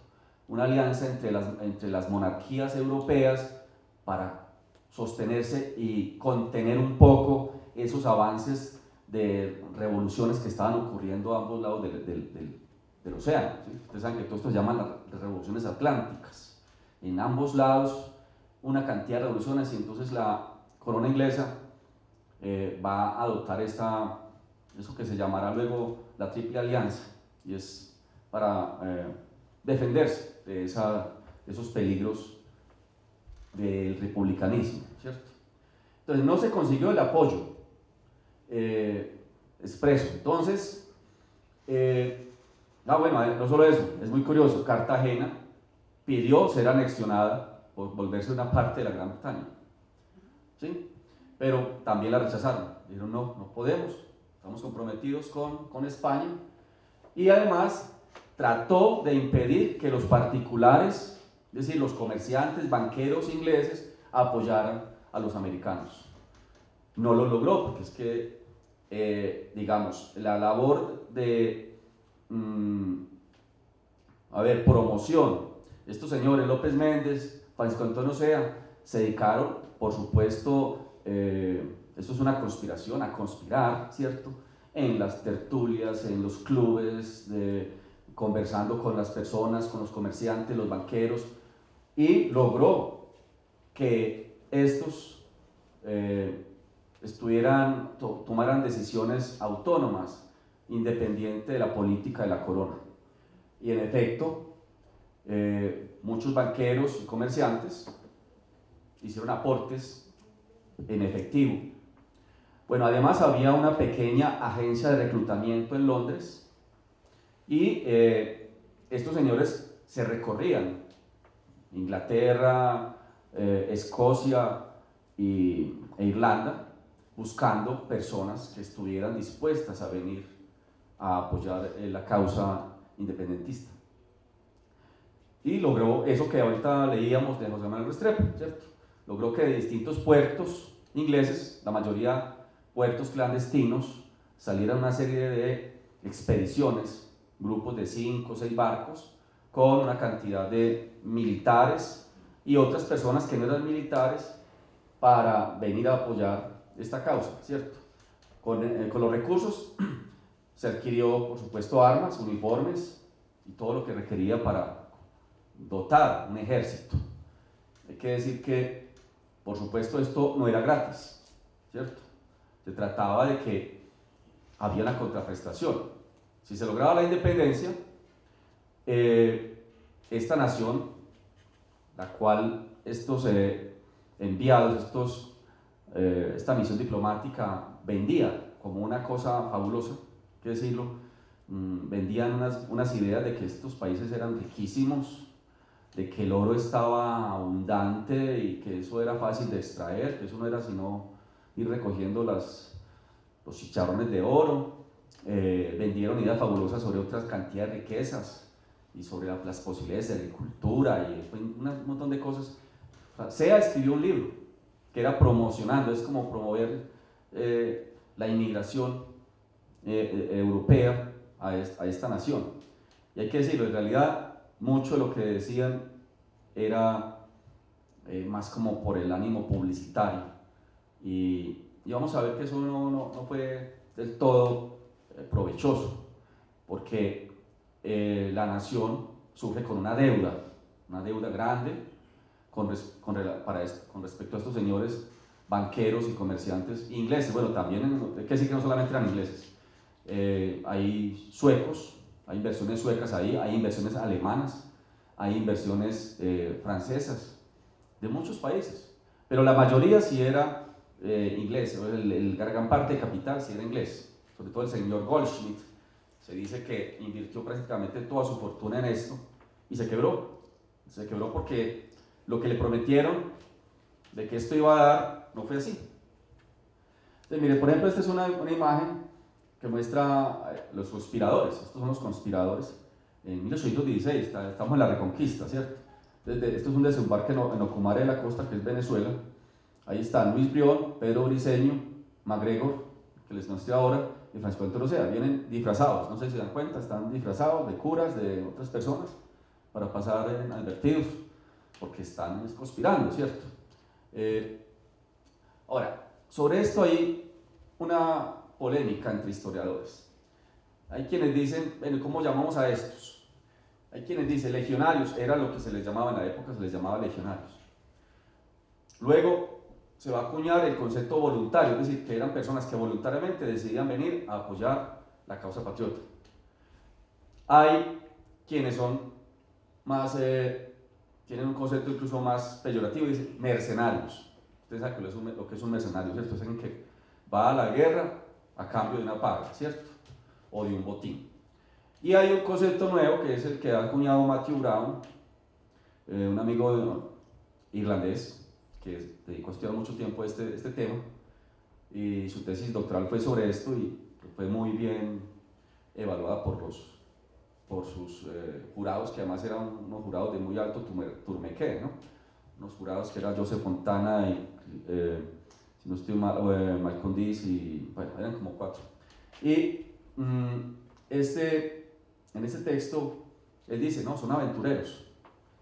Una alianza entre las monarquías europeas para sostenerse y contener un poco esos avances de revoluciones que estaban ocurriendo a ambos lados del océano, ¿sí? Ustedes saben que todo esto se llaman las revoluciones atlánticas. En ambos lados una cantidad de revoluciones y entonces la corona inglesa va a adoptar eso que se llamará luego la Triple Alianza, y es para defenderse de esos peligros del republicanismo, ¿cierto? Entonces no se consiguió el apoyo expreso. Entonces, bueno, no solo eso, es muy curioso, Cartagena pidió ser anexionada por volverse una parte de la Gran Bretaña, ¿sí? Pero también la rechazaron, dijeron no podemos, estamos comprometidos con España, y además trató de impedir que los particulares, es decir, los comerciantes, banqueros ingleses, apoyaran a los americanos. No lo logró, porque es que, digamos, la labor de, promoción, estos señores, López Méndez, Francisco Antonio Sea, se dedicaron, por supuesto, esto es una conspiración, a conspirar, ¿cierto?, en las tertulias, en los clubes, conversando con las personas, con los comerciantes, los banqueros, y logró que estos tomaran decisiones autónomas, independiente de la política de la corona. Y en efecto, muchos banqueros y comerciantes hicieron aportes en efectivo. Bueno, además había una pequeña agencia de reclutamiento en Londres, y estos señores se recorrían Inglaterra, Escocia e Irlanda, buscando personas que estuvieran dispuestas a venir a apoyar la causa independentista. Y logró eso que ahorita leíamos de José Manuel Restrepo, ¿cierto? Logró que de distintos puertos ingleses, la mayoría puertos clandestinos, salieran una serie de expediciones, grupos de 5 o 6 barcos, con una cantidad de militares y otras personas que no eran militares, para venir a apoyar esta causa, ¿cierto? Con los recursos se adquirió, por supuesto, armas, uniformes y todo lo que requería para dotar un ejército. Hay que decir que, por supuesto, esto no era gratis, ¿cierto? Se trataba de que había una contraprestación. Si se lograba la independencia, esta nación, la cual estos enviados, esta misión diplomática vendía como una cosa fabulosa, hay que decirlo, vendían unas ideas de que estos países eran riquísimos, de que el oro estaba abundante y que eso era fácil de extraer, que eso no era sino ir recogiendo los chicharrones de oro. Vendieron ideas fabulosas sobre otras cantidades de riquezas y sobre las posibilidades de agricultura y un montón de cosas. Sea escribió un libro que era promocionando, es como promover la inmigración europea a esta nación. Y hay que decirlo, en realidad mucho de lo que decían era más como por el ánimo publicitario, y vamos a ver que eso no fue del todo provechoso, porque la nación sufre con una deuda grande con respecto a estos señores banqueros y comerciantes ingleses. Bueno, también hay que decir que no solamente eran ingleses, hay suecos, hay inversiones suecas ahí, hay inversiones alemanas, hay inversiones francesas, de muchos países, pero la mayoría sí era inglés, gran parte del capital sí era inglés, sobre todo el señor Goldschmidt. Se dice que invirtió prácticamente toda su fortuna en esto y se quebró porque lo que le prometieron de que esto iba a dar no fue así. Entonces, mire, por ejemplo, esta es una imagen que muestra los conspiradores. Estos son los conspiradores en 1816, estamos en la Reconquista, ¿cierto? Entonces, esto es un desembarque en Ocumare de la Costa, que es Venezuela. Ahí están Luis Brión, Pedro Briceño, MacGregor, que les mostré ahora, y Francisco Antonio Sea. Vienen disfrazados, no sé si se dan cuenta, están disfrazados de curas, de otras personas, para pasar advertidos, porque están conspirando, ¿cierto? Ahora, sobre esto hay una polémica entre historiadores. Hay quienes dicen, bueno, ¿cómo llamamos a estos? Hay quienes dicen legionarios, era lo que se les llamaba en la época, se les llamaba legionarios. Luego se va a acuñar el concepto voluntario, es decir, que eran personas que voluntariamente decidían venir a apoyar la causa patriota. Hay quienes son más, tienen un concepto incluso más peyorativo, dicen mercenarios. Ustedes saben lo que es un mercenario, ¿cierto? Es alguien que va a la guerra a cambio de una paga, ¿cierto? O de un botín. Y hay un concepto nuevo que es el que ha acuñado Matthew Brown, un amigo irlandés que dedicó a estudiar mucho tiempo este tema, y su tesis doctoral fue sobre esto y fue muy bien evaluada por sus jurados, que además eran unos jurados de muy alto turmequé, ¿no? Unos jurados que eran Joseph Fontana y, si no estoy mal, Malcolm Dees, y bueno, eran como 4. Y en este texto él dice, no, son aventureros,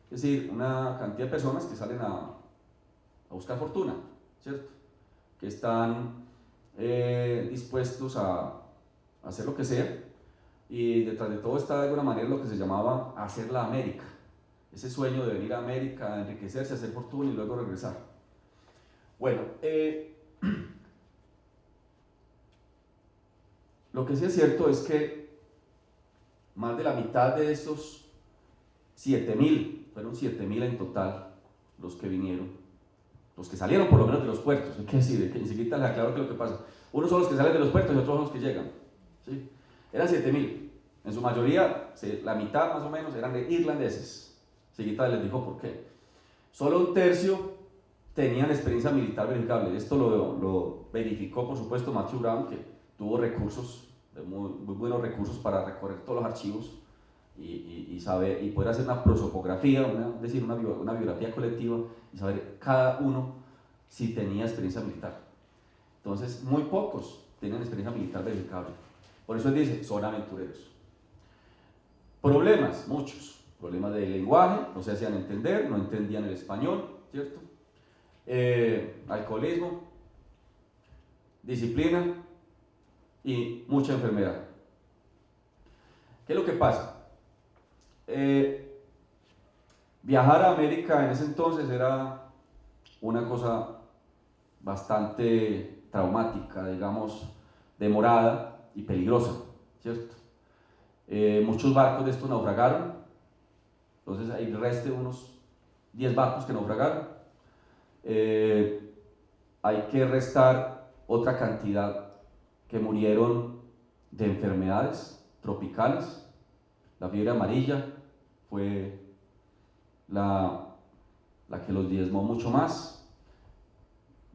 es decir, una cantidad de personas que salen a buscar fortuna, ¿cierto? Que están dispuestos a hacer lo que sea, y detrás de todo está de alguna manera lo que se llamaba hacer la América, ese sueño de venir a América, a enriquecerse, a hacer fortuna y luego regresar. Bueno, lo que sí es cierto es que más de la mitad de estos 7.000, fueron 7.000 en total los que vinieron, los que salieron por lo menos de los puertos, hay que decir, que ni siquiera les aclaro qué es lo que pasa. Unos son los que salen de los puertos y otros son los que llegan, ¿sí? Eran 7.000, en su mayoría, la mitad más o menos eran de irlandeses. Seguita les dijo por qué. Solo un tercio tenían experiencia militar verificable. Esto lo verificó, por supuesto, Matthew Brown, que tuvo recursos, muy buenos recursos para recorrer todos los archivos y saber, y poder hacer una prosopografía, es decir, una biografía colectiva, y saber cada uno si tenía experiencia militar. Entonces, muy pocos tenían experiencia militar verificable. Por eso él dice, son aventureros. Problemas, muchos. Problemas de lenguaje, no se hacían entender, no entendían el español, ¿cierto? Alcoholismo, disciplina y mucha enfermedad. ¿Qué es lo que pasa? Viajar a América en ese entonces era una cosa bastante traumática, digamos, demorada y peligrosa, ¿cierto? Muchos barcos de estos naufragaron, entonces hay reste unos 10 barcos que naufragaron. Hay que restar otra cantidad que murieron de enfermedades tropicales. La fiebre amarilla fue la que los diezmó mucho más,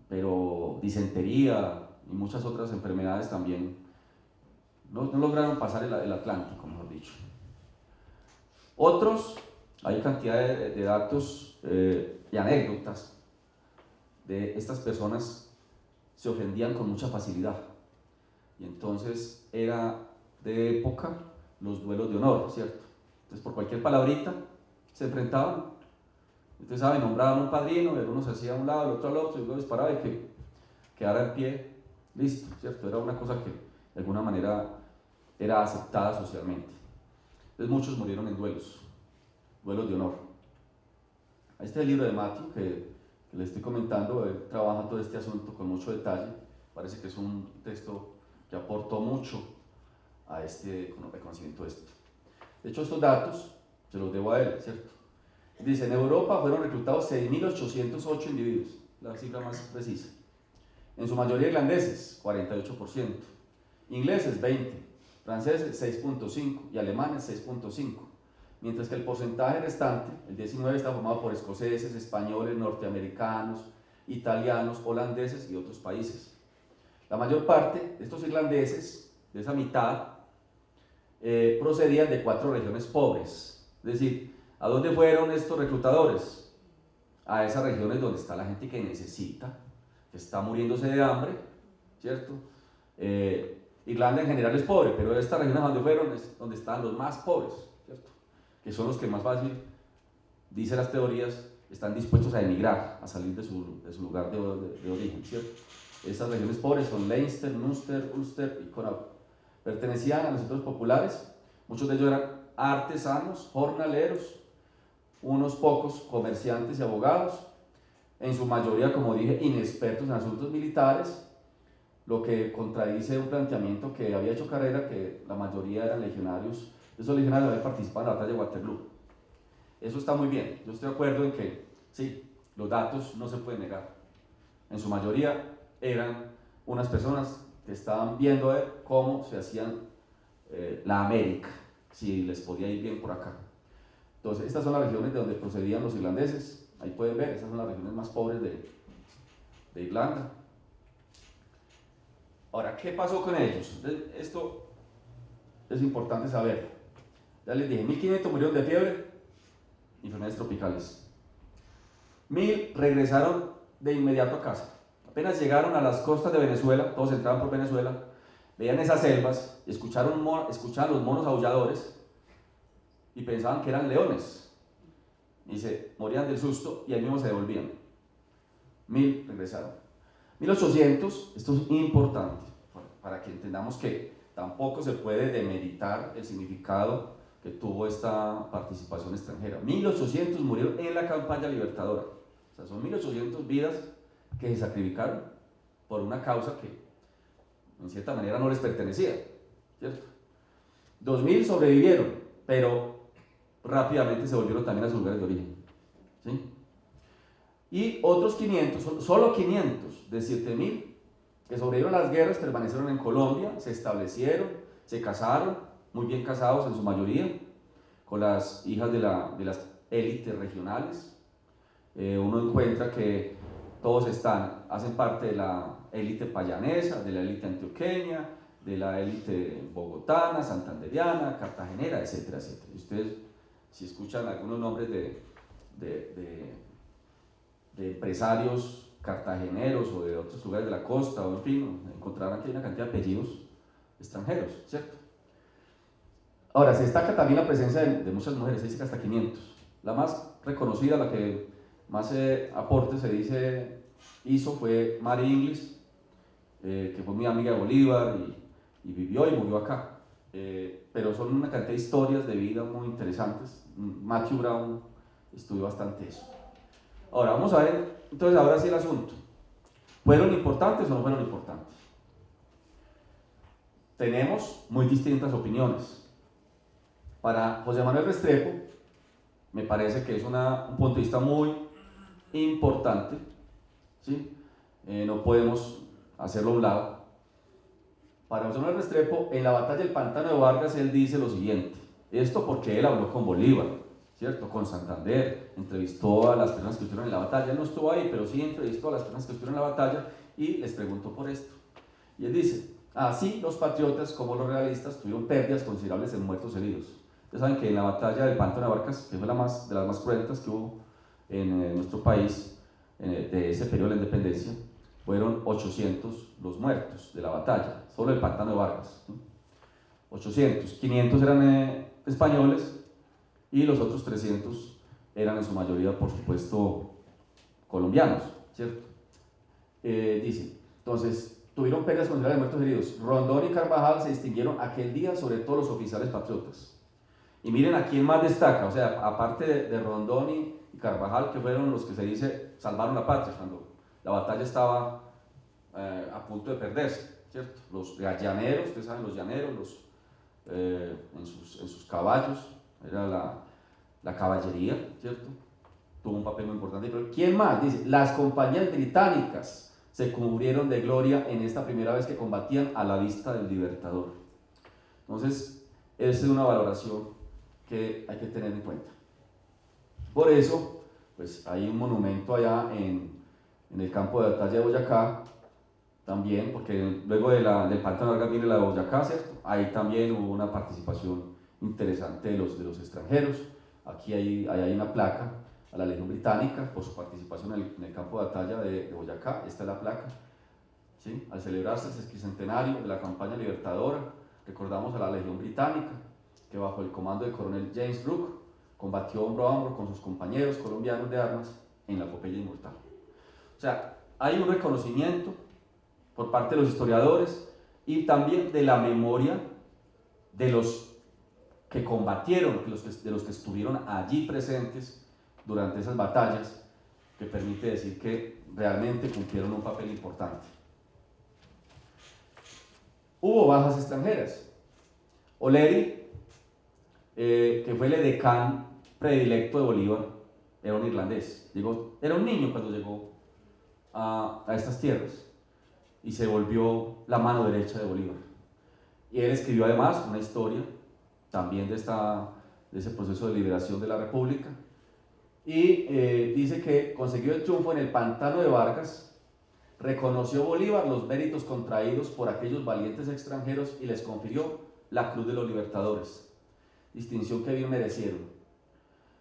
pero disentería y muchas otras enfermedades también no lograron pasar el Atlántico, mejor dicho. Otros, hay cantidad de datos y anécdotas de estas personas, se ofendían con mucha facilidad, y entonces era de época los duelos de honor, ¿cierto? Entonces por cualquier palabrita se enfrentaban. Ustedes saben, nombraban un padrino, el uno se hacía a un lado, el otro al otro, y luego disparaba y que quedara en pie, listo, ¿cierto? Era una cosa que de alguna manera era aceptada socialmente. Entonces muchos murieron en duelos de honor. Este es el libro de Matthew que les estoy comentando. Él trabaja todo este asunto con mucho detalle. Parece que es un texto que aportó mucho a este reconocimiento de esto. De hecho, estos datos se los debo a él, ¿cierto? Dice, en Europa fueron reclutados 6.808 individuos, la cifra más precisa. En su mayoría irlandeses, 48%, ingleses 20%, franceses 6.5% y alemanes 6.5%, mientras que el porcentaje restante, el 19%, está formado por escoceses, españoles, norteamericanos, italianos, holandeses y otros países. La mayor parte de estos irlandeses, de esa mitad, procedían de 4 regiones pobres. Es decir, ¿a dónde fueron estos reclutadores? A esas regiones donde está la gente que necesita, que está muriéndose de hambre, ¿cierto? Irlanda en general es pobre, pero estas regiones donde fueron es donde están los más pobres, ¿cierto? Que son los que más fácil, dicen las teorías, están dispuestos a emigrar, a salir de su lugar de origen, ¿cierto? Estas regiones pobres son Leinster, Munster, Ulster y Connaught. Pertenecían a los sectores populares, muchos de ellos eran artesanos, jornaleros, unos pocos comerciantes y abogados. en su mayoría, como dije, inexpertos en asuntos militares, lo que contradice un planteamiento que había hecho Carrera, que la mayoría eran legionarios. Esos legionarios habían participado en la batalla de Waterloo. Eso está muy bien, yo estoy de acuerdo en que sí, los datos no se pueden negar. En su mayoría eran unas personas que estaban viendo a ver cómo se hacían la América, si les podía ir bien por acá. Entonces, estas son las regiones de donde procedían los irlandeses. Ahí pueden ver, estas son las regiones más pobres de Irlanda. Ahora, ¿qué pasó con ellos? Entonces, esto es importante saber. Ya les dije, 1500 murieron de fiebre, enfermedades tropicales. 1000 regresaron de inmediato a casa. Apenas llegaron a las costas de Venezuela, todos entraban por Venezuela, veían esas selvas, escuchaban los monos aulladores y pensaban que eran leones. Y se morían del susto y ahí mismo se devolvían. 1000 regresaron. 1800, esto es importante, para que entendamos que tampoco se puede demeritar el significado que tuvo esta participación extranjera. 1800 murieron en la campaña libertadora. O sea, son 1800 vidas que se sacrificaron por una causa que en cierta manera no les pertenecía, ¿cierto? 2000 sobrevivieron, pero rápidamente se volvieron también a sus lugares de origen, ¿sí? Y otros 500, solo 500 de 7000 que sobrevivieron a las guerras permanecieron en Colombia, se establecieron, se casaron, muy bien casados en su mayoría, con las hijas de las élites regionales. Uno encuentra que todos hacen parte de la élite payanesa, de la élite antioqueña, de la élite bogotana, santanderiana, cartagenera, etcétera, etcétera. Y ustedes, si escuchan algunos nombres de empresarios cartageneros o de otros lugares de la costa, o en fin, encontrarán que hay una cantidad de apellidos extranjeros, ¿cierto? Ahora, se destaca también la presencia de muchas mujeres, se dice que hasta 500. La más reconocida, la que más aporte hizo fue Mary Inglis, que fue muy amiga de Bolívar y vivió y murió acá. Pero son una cantidad de historias de vida muy interesantes. Matthew Brown estudió bastante eso. Ahora, vamos a ver, entonces ahora sí el asunto. ¿Fueron importantes o no fueron importantes? Tenemos muy distintas opiniones. Para José Manuel Restrepo, me parece que es un punto de vista muy importante, ¿sí? No podemos hacerlo a un lado. Para José Manuel Restrepo, en la batalla del Pantano de Vargas, él dice lo siguiente, esto porque él habló con Bolívar, ¿cierto? Con Santander, entrevistó a las personas que estuvieron en la batalla, él no estuvo ahí, pero sí entrevistó a las personas que estuvieron en la batalla y les preguntó por esto. Y él dice, así los patriotas como los realistas tuvieron pérdidas considerables en muertos heridos. Ustedes saben que en la batalla del Pantano de Vargas, que fue de las más cruentas que hubo en nuestro país, de ese periodo de la independencia, fueron 800 los muertos de la batalla, solo el Pantano de Vargas, ¿no? 800, 500 eran españoles y los otros 300 eran en su mayoría, por supuesto, colombianos, ¿cierto? Dice, entonces, tuvieron pérdidas considerables de muertos heridos. Rondón y Carvajal se distinguieron aquel día sobre todo los oficiales patriotas. Y miren a quién más destaca, o sea, aparte de Rondón y Carvajal, que fueron los que se dice salvaron la patria cuando la batalla estaba a punto de perderse, ¿cierto? Los llaneros, ustedes saben, los llaneros, en sus caballos, era la caballería, ¿cierto? Tuvo un papel muy importante. Pero ¿quién más? Dice, las compañías británicas se cubrieron de gloria en esta primera vez que combatían a la vista del Libertador. Entonces, esa es una valoración que hay que tener en cuenta. Por eso, pues hay un monumento allá en el campo de batalla de Boyacá, también, porque luego del Pantano de Vargas viene la de Boyacá, ¿cierto? Ahí también hubo una participación interesante de los extranjeros. Aquí hay una placa a la Legión Británica por su participación en el campo de batalla de Boyacá. Esta es la placa, ¿sí? Al celebrarse el sesquicentenario de la campaña libertadora, recordamos a la Legión Británica, que bajo el comando del coronel James Brooke combatió hombro a hombro con sus compañeros colombianos de armas en la epopeya inmortal. O sea, hay un reconocimiento por parte de los historiadores y también de la memoria de los que combatieron, de los que estuvieron allí presentes durante esas batallas, que permite decir que realmente cumplieron un papel importante. Hubo bajas extranjeras. O'Leary, que fue el edecán predilecto de Bolívar, era un irlandés. Era un niño cuando llegó a estas tierras y se volvió la mano derecha de Bolívar. Y él escribió además una historia también de ese proceso de liberación de la República, y dice que consiguió el triunfo en el pantano de Vargas, reconoció Bolívar los méritos contraídos por aquellos valientes extranjeros y les confirió la Cruz de los Libertadores, distinción que bien merecieron.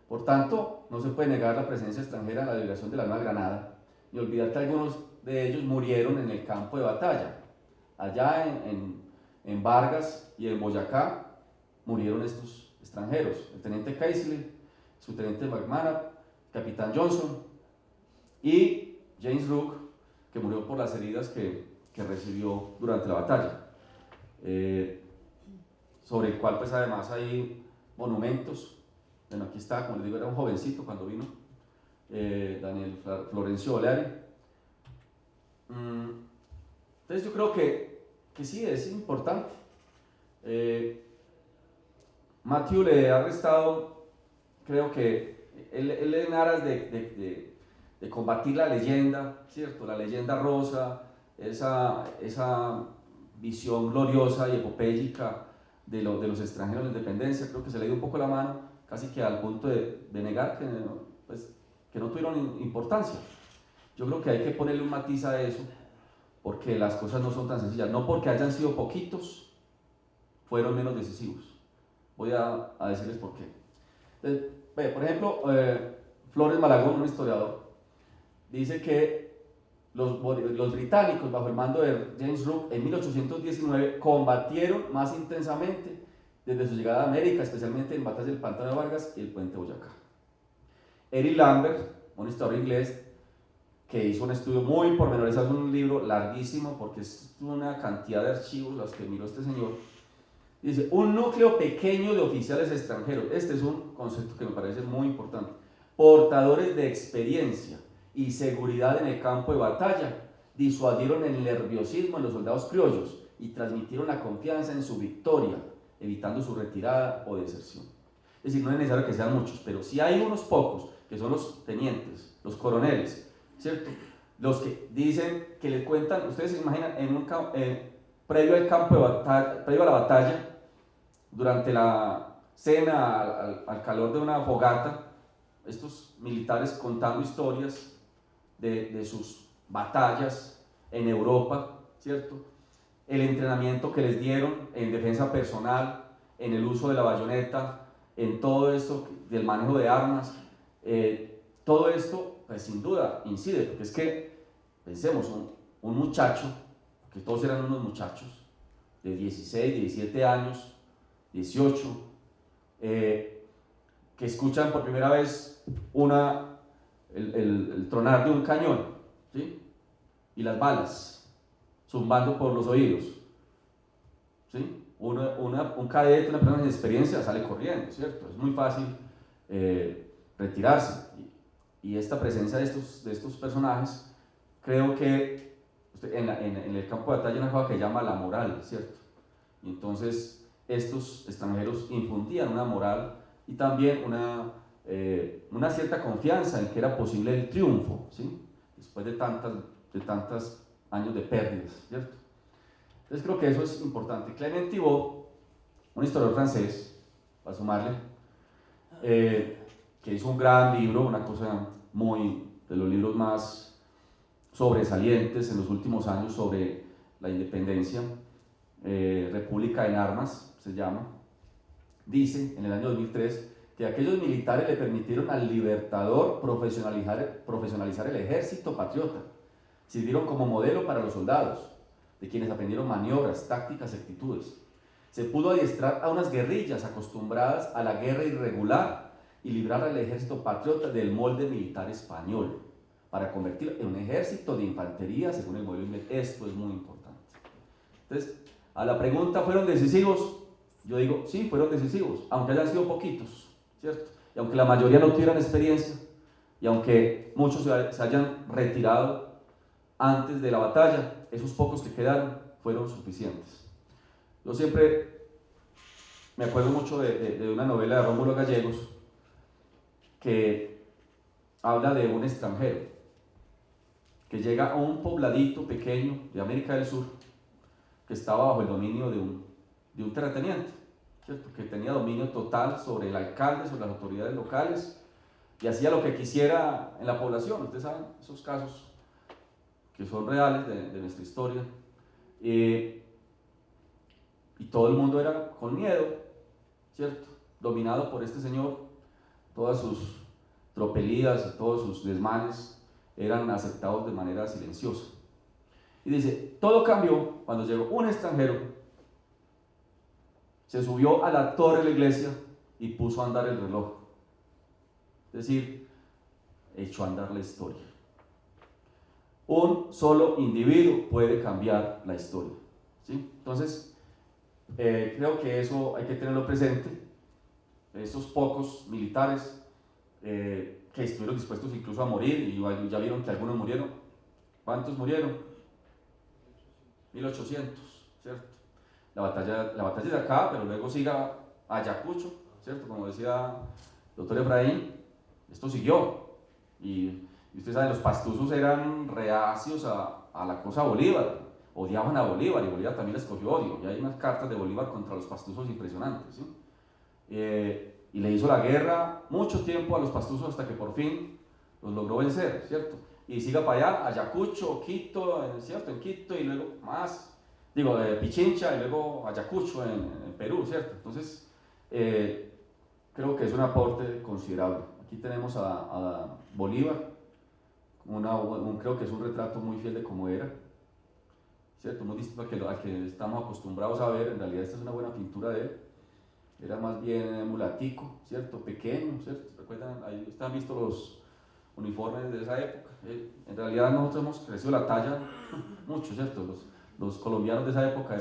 Por tanto, no se puede negar la presencia extranjera en la liberación de la Nueva Granada, ni olvidar que algunos de ellos murieron en el campo de batalla. Allá en Vargas y en Boyacá murieron estos extranjeros, el teniente Keisley, subteniente McMahon, capitán Johnson y James Rook, que murió por las heridas que recibió durante la batalla, sobre el cual pues además hay monumentos. Bueno, aquí está, como les digo, era un jovencito cuando vino, Daniel Florencio O'Leary. Entonces yo creo que sí, es importante. Matthew le ha restado, creo que él en aras de combatir la leyenda, ¿cierto? La leyenda rosa, esa visión gloriosa y epopélica de los extranjeros en la independencia, creo que se le dio un poco la mano, casi que al punto de negar que no tuvieron importancia. Yo creo que hay que ponerle un matiz a eso, porque las cosas no son tan sencillas. No porque hayan sido poquitos, fueron menos decisivos. Voy a decirles por qué. Entonces, por ejemplo, Flores Malagón, un historiador, dice que los británicos, bajo el mando de James Rook, en 1819 combatieron más intensamente desde su llegada a América, especialmente en batallas del Pantano de Vargas y el Puente Boyacá. Eric Lambert, un historiador inglés, que hizo un estudio muy pormenorizado, es un libro larguísimo porque es una cantidad de archivos los que miró este señor. Dice, un núcleo pequeño de oficiales extranjeros, este es un concepto que me parece muy importante, portadores de experiencia y seguridad en el campo de batalla, disuadieron el nerviosismo en los soldados criollos y transmitieron la confianza en su victoria, evitando su retirada o deserción. Es decir, no es necesario que sean muchos, pero si hay unos pocos, que son los tenientes, los coroneles, ¿cierto? Los que dicen, que les cuentan, ustedes se imaginan, previo al campo de batalla, previo a la batalla, durante la cena, al calor de una fogata, estos militares contando historias de sus batallas en Europa, ¿cierto? El entrenamiento que les dieron en defensa personal, en el uso de la bayoneta, en todo esto del manejo de armas, todo esto, pues sin duda incide, porque es que, pensemos, un muchacho, que todos eran unos muchachos, de 16, 17 años, 18, que escuchan por primera vez el tronar de un cañón, ¿sí? Y las balas zumbando por los oídos, ¿sí? Un cadete, una persona sin experiencia sale corriendo, ¿cierto? Es muy fácil retirarse, y esta presencia de estos personajes, creo que en el campo de batalla hay una cosa que llama la moral, ¿cierto? Y entonces estos extranjeros infundían una moral y también una cierta confianza en que era posible el triunfo, ¿sí? Después de tantos años de pérdidas, ¿cierto? Entonces creo que eso es importante. Clement Thibaut, un historiador francés, para sumarle, que hizo un gran libro, una cosa de los libros más sobresalientes en los últimos años sobre la independencia, República en Armas, se llama, dice en el año 2003 que aquellos militares le permitieron al libertador profesionalizar el ejército patriota, sirvieron como modelo para los soldados, de quienes aprendieron maniobras, tácticas y actitudes. Se pudo adiestrar a unas guerrillas acostumbradas a la guerra irregular y librar al ejército patriota del molde militar español, para convertirlo en un ejército de infantería según el modelo inglés. Esto es muy importante. Entonces, a la pregunta, ¿fueron decisivos? Yo digo, sí, fueron decisivos, aunque hayan sido poquitos, ¿cierto? Y aunque la mayoría no tuvieran experiencia, Y aunque muchos se hayan retirado antes de la batalla, esos pocos que quedaron fueron suficientes. Yo siempre me acuerdo mucho de una novela de Rómulo Gallegos que habla de un extranjero que llega a un pobladito pequeño de América del Sur que estaba bajo el dominio de un terrateniente, ¿cierto? Que tenía dominio total sobre el alcalde, sobre las autoridades locales, y hacía lo que quisiera en la población. Ustedes saben esos casos que son reales de nuestra historia, y todo el mundo era con miedo, ¿cierto? Dominado por este señor. Todas sus tropelías y todos sus desmanes eran aceptados de manera silenciosa. Y dice, todo cambió cuando llegó un extranjero, se subió a la torre de la iglesia y puso a andar el reloj. Es decir, echó a andar la historia. Un solo individuo puede cambiar la historia, ¿sí? Entonces, creo que eso hay que tenerlo presente. Esos pocos militares que estuvieron dispuestos incluso a morir, y ya vieron que algunos murieron. ¿Cuántos murieron? 1800, ¿cierto? La batalla es de acá, pero luego siga a Ayacucho, ¿cierto? Como decía el doctor Efraín, esto siguió. Y ustedes saben, los pastuzos eran reacios a la cosa Bolívar, odiaban a Bolívar, y Bolívar también les cogió odio. Y hay unas cartas de Bolívar contra los pastuzos impresionantes, ¿sí? Y le hizo la guerra mucho tiempo a los pastuzos hasta que por fin los logró vencer, ¿cierto? Y siga para allá, Ayacucho, Quito, ¿cierto? En Quito, y luego más, Pichincha, y luego Ayacucho en Perú, ¿cierto? Entonces, creo que es un aporte considerable. Aquí tenemos a Bolívar, creo que es un retrato muy fiel de cómo era, ¿cierto? Muy distinto al que estamos acostumbrados a ver. En realidad esta es una buena pintura de él. Era más bien mulatico, ¿cierto? Pequeño, ¿cierto? ¿Recuerdan? Ahí están vistos los uniformes de esa época. En realidad nosotros hemos crecido la talla mucho, ¿cierto? Los colombianos de esa época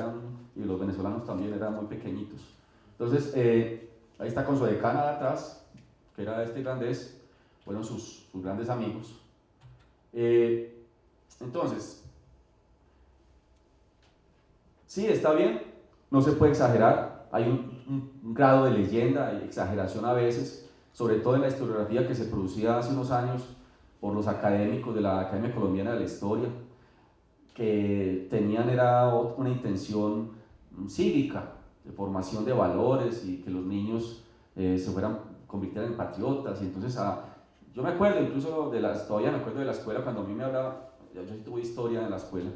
y los venezolanos también eran muy pequeñitos. Entonces, ahí está con su decana de atrás, que era este irlandés, fueron sus grandes amigos. Entonces, sí, está bien, no se puede exagerar. Hay un grado de leyenda y exageración a veces, sobre todo en la historiografía que se producía hace unos años por los académicos de la Academia Colombiana de la Historia, que tenían una intención cívica, de formación de valores, y que los niños convirtieran en patriotas. Y entonces, yo me acuerdo incluso todavía me acuerdo de la escuela, cuando a mí me hablaba, yo sí tuve historia en la escuela,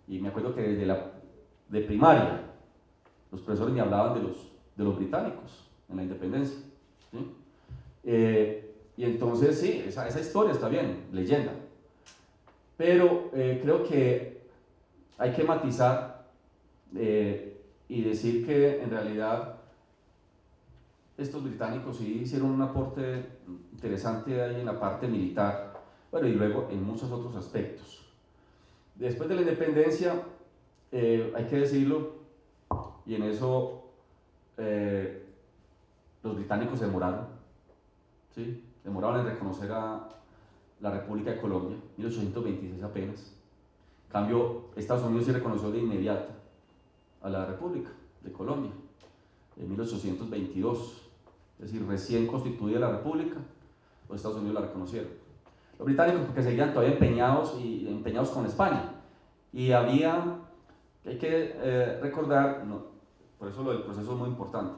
y me acuerdo que de primaria, los profesores me hablaban de los británicos en la independencia, ¿sí? Y entonces sí, esa historia está bien, leyenda, pero creo que hay que matizar y decir que en realidad estos británicos sí hicieron un aporte interesante ahí en la parte militar, bueno, y luego en muchos otros aspectos. Después de la independencia, hay que decirlo, y en eso los británicos se demoraron, ¿sí? Demoraron en reconocer a la República de Colombia, 1826 apenas. En cambio, Estados Unidos sí reconoció de inmediato a la República de Colombia, en 1822, es decir, recién constituida la República, los Estados Unidos la reconocieron. Los británicos, porque seguían todavía empeñados con España, y hay que recordar, por eso lo del proceso es muy importante,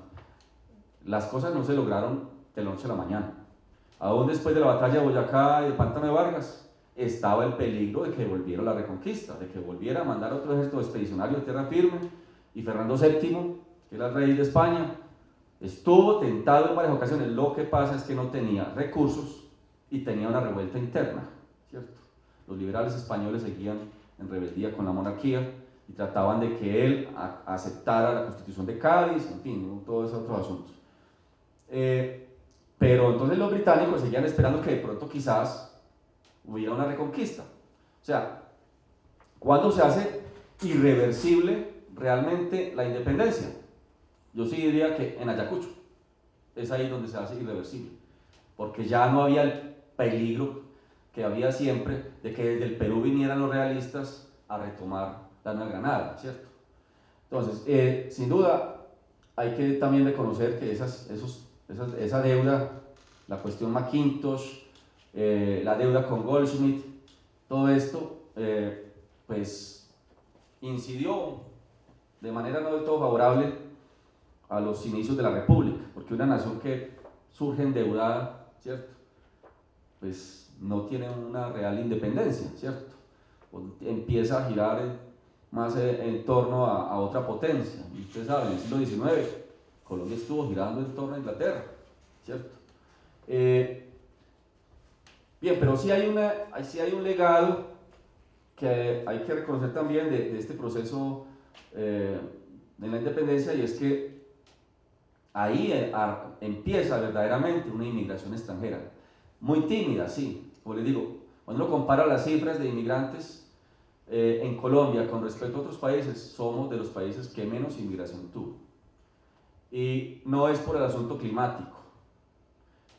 las cosas no se lograron de la noche a la mañana. Aún después de la batalla de Boyacá y de Pantano de Vargas, estaba el peligro de que volviera la Reconquista, de que volviera a mandar otro ejército expedicionario de tierra firme, y Fernando VII, que era el rey de España, estuvo tentado en varias ocasiones. Lo que pasa es que no tenía recursos y tenía una revuelta interna, ¿cierto? Los liberales españoles seguían en rebeldía con la monarquía y trataban de que él aceptara la Constitución de Cádiz, en fin, ¿no? Todos esos otros asuntos. Pero entonces los británicos seguían esperando que de pronto quizás hubiera una reconquista. O sea, ¿cuándo se hace irreversible realmente la independencia? Yo sí diría que en Ayacucho es ahí donde se hace irreversible, porque ya no había el peligro que había siempre de que desde el Perú vinieran los realistas a retomar la Nueva Granada, ¿cierto? Entonces, sin duda, hay que también reconocer que esa deuda, la cuestión Mackintosh, la deuda con Goldschmidt, todo esto, pues incidió de manera no del todo favorable a los inicios de la República, porque una nación que surge endeudada, ¿cierto? Pues no tiene una real independencia, ¿cierto? Empieza a girar más en torno a otra potencia. Y ustedes saben, en el siglo XIX, Colombia estuvo girando en torno a Inglaterra, ¿cierto? Bien, pero sí hay un legado que hay que reconocer también de este proceso de la independencia, y es que ahí empieza verdaderamente una inmigración extranjera, muy tímida, sí, como les digo, cuando uno compara las cifras de inmigrantes en Colombia con respecto a otros países, somos de los países que menos inmigración tuvo, y no es por el asunto climático,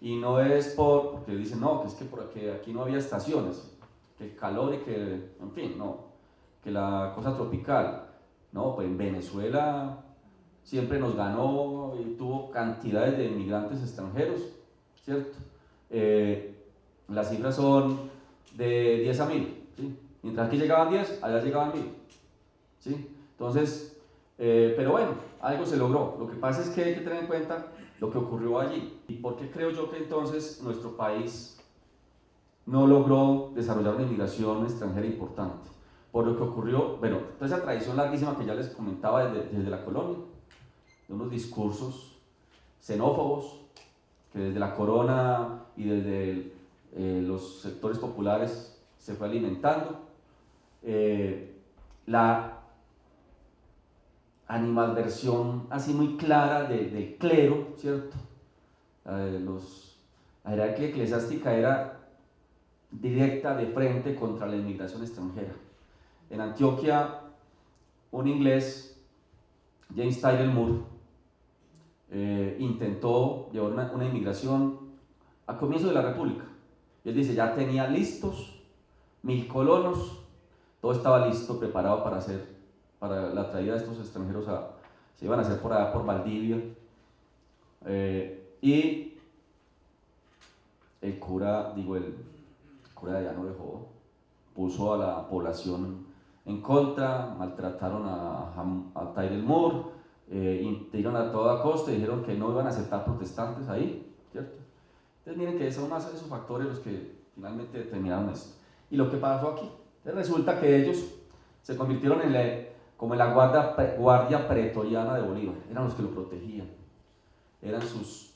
y no es porque dicen, no, que es que porque aquí no había estaciones, que el calor y que, en fin, no, que la cosa tropical, no, pues en Venezuela siempre nos ganó y tuvo cantidades de inmigrantes extranjeros, ¿cierto? Las cifras son de 10 a 1000, ¿sí? Mientras aquí llegaban 10, allá llegaban 1000, ¿sí? Entonces, pero bueno, algo se logró. Lo que pasa es que hay que tener en cuenta lo que ocurrió allí. ¿Y por qué creo yo que entonces nuestro país no logró desarrollar una inmigración extranjera importante? Por lo que ocurrió, bueno, toda esa tradición larguísima que ya les comentaba desde la colonia, de unos discursos xenófobos que desde la corona y desde los sectores populares se fue alimentando, la animadversión así muy clara del clero, ¿cierto? La jerarquía eclesiástica era directa de frente contra la inmigración extranjera. En Antioquia, un inglés, James Tyrrell Moore, intentó llevar una inmigración a comienzo de la República. Y él dice, ya tenía listos 1000 colonos, todo estaba listo, preparado para la traída de estos extranjeros, se iban a hacer por allá por Valdivia, y el cura de allá no dejó, puso a la población en contra, maltrataron a Tyrrell Moore, impidieron a toda costa y dijeron que no iban a aceptar protestantes ahí, ¿cierto? Entonces miren que son más esos factores los que finalmente determinaron esto. Y lo que pasó aquí, resulta que ellos se convirtieron como en la guardia pretoriana de Bolívar, eran los que lo protegían, eran sus,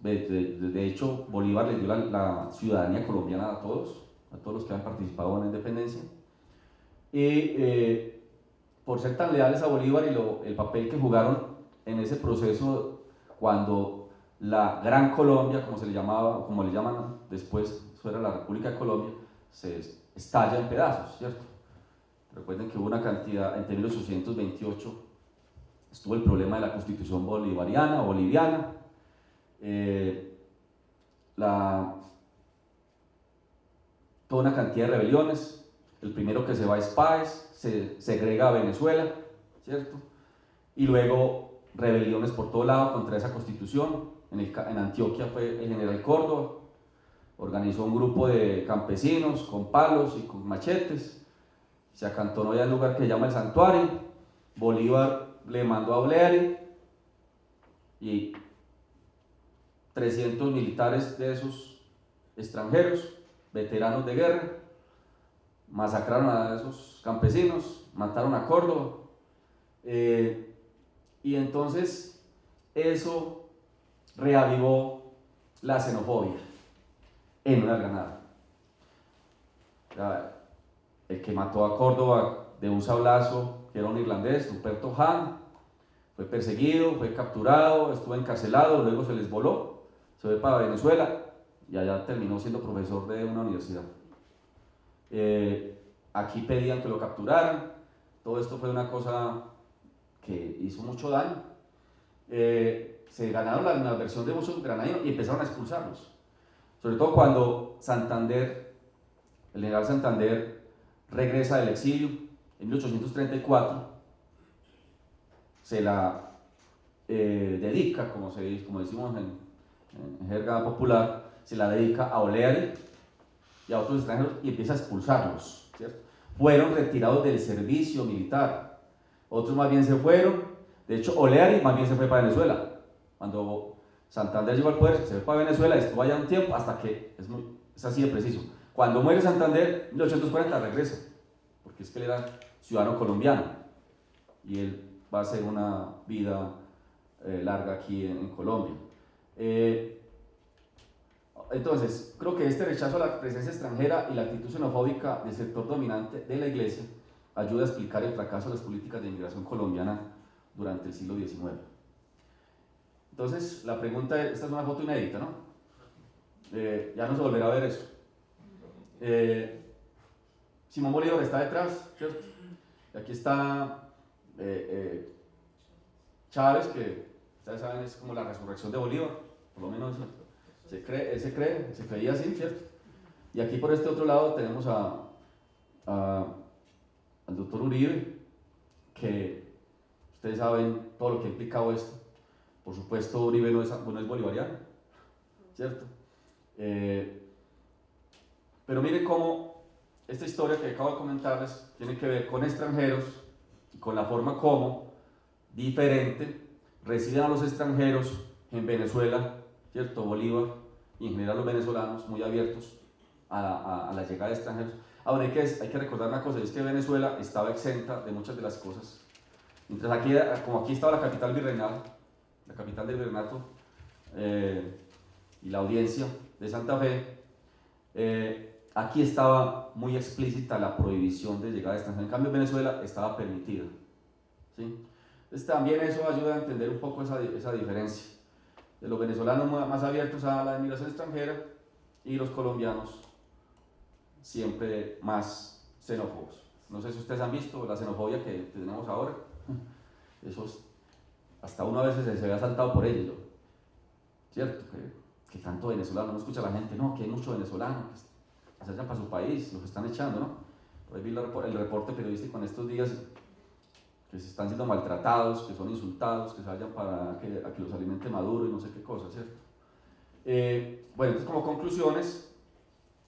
de hecho Bolívar les dio la ciudadanía colombiana a todos los que han participado en la independencia, y por ser tan leales a Bolívar y el papel que jugaron en ese proceso cuando la Gran Colombia, como se le llamaba, como le llaman después, eso era la República de Colombia, se estalla en pedazos, ¿cierto? Recuerden que hubo una cantidad, entre 1828 estuvo el problema de la Constitución bolivariana o boliviana, toda una cantidad de rebeliones. El primero que se va es Páez, se segrega a Venezuela, ¿cierto? Y luego rebeliones por todo lado contra esa constitución. En Antioquia fue el general Córdoba, organizó un grupo de campesinos con palos y con machetes, se acantonó ya en el lugar que se llama el Santuario. Bolívar le mandó a O'Leary y 300 militares de esos extranjeros, veteranos de guerra, masacraron a esos campesinos, mataron a Córdoba, y entonces eso reavivó la xenofobia en Nueva Granada. El que mató a Córdoba de un sablazo, que era un irlandés, Ruperto Hahn, fue perseguido, fue capturado, estuvo encarcelado, luego se les voló, se fue para Venezuela y allá terminó siendo profesor de una universidad. Aquí pedían que lo capturaran. Todo esto fue una cosa que hizo mucho daño. Se ganaron la versión de muchos granadinos y empezaron a expulsarlos. O sobre todo cuando Santander, el general Santander regresa del exilio en 1834, se la dedica, como decimos en jerga popular, se la dedica a O'Leary y a otros extranjeros y empieza a expulsarlos, ¿cierto? Fueron retirados del servicio militar, otros más bien se fueron. De hecho, O'Leary más bien se fue para Venezuela. Cuando Santander llegó al poder, se fue para Venezuela, estuvo allá un tiempo hasta que, es así de preciso, cuando muere Santander, en 1840 regresa, porque es que él era ciudadano colombiano y él va a hacer una vida larga aquí en Colombia. Entonces, creo que este rechazo a la presencia extranjera y la actitud xenofóbica del sector dominante de la Iglesia ayuda a explicar el fracaso de las políticas de inmigración colombiana durante el siglo XIX. Entonces, la pregunta es, esta es una foto inédita, ¿no? Ya no se volverá a ver eso. Simón Bolívar está detrás, ¿cierto? Y aquí está Chávez, que ustedes saben es como la resurrección de Bolívar, por lo menos se creía así, ¿cierto? Y aquí por este otro lado tenemos al doctor Uribe, que ustedes saben todo lo que ha implicado esto. Por supuesto, Uribe no es bolivariano, ¿cierto? Pero miren cómo esta historia que acabo de comentarles tiene que ver con extranjeros y con la forma como, diferente, residen a los extranjeros en Venezuela, ¿cierto? Bolívar y en general los venezolanos muy abiertos a la llegada de extranjeros. Ahora hay que recordar una cosa, es que Venezuela estaba exenta de muchas de las cosas. Mientras como aquí estaba la capital virreinal, la capital del virreinato y la audiencia de Santa Fe, aquí estaba muy explícita la prohibición de llegada de extranjeros. En cambio, en Venezuela estaba permitida, ¿sí? Entonces también eso ayuda a entender un poco esa diferencia de los venezolanos más abiertos a la inmigración extranjera y los colombianos siempre más xenófobos. No sé si ustedes han visto la xenofobia que tenemos ahora. Hasta uno a veces se ve asaltado por ello, ¿cierto? Que tanto venezolano, no escucha a la gente, no, que hay muchos venezolanos que se echan para su país, los están echando, ¿no? Por ahí vi el reporte periodístico en estos días, que se están siendo maltratados, que son insultados, que se vayan a que los alimente Maduro y no sé qué cosa, ¿cierto? Bueno, entonces como conclusiones,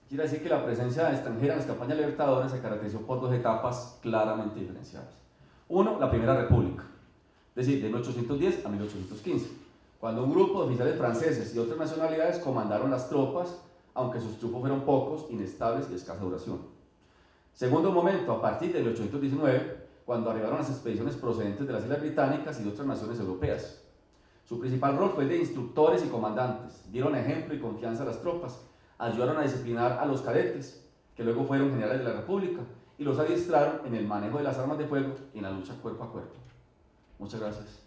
quiero decir que la presencia extranjera en las campañas libertadoras se caracterizó por dos etapas claramente diferenciadas. Uno, la Primera República, es decir, de 1810 a 1815, cuando un grupo de oficiales franceses y otras nacionalidades comandaron las tropas, aunque sus triunfos fueron pocos, inestables y de escasa duración. Segundo momento, a partir de 1819, cuando arribaron las expediciones procedentes de las Islas Británicas y de otras naciones europeas. Su principal rol fue el de instructores y comandantes, dieron ejemplo y confianza a las tropas, ayudaron a disciplinar a los cadetes, que luego fueron generales de la República, y los adiestraron en el manejo de las armas de fuego y en la lucha cuerpo a cuerpo. Muchas gracias.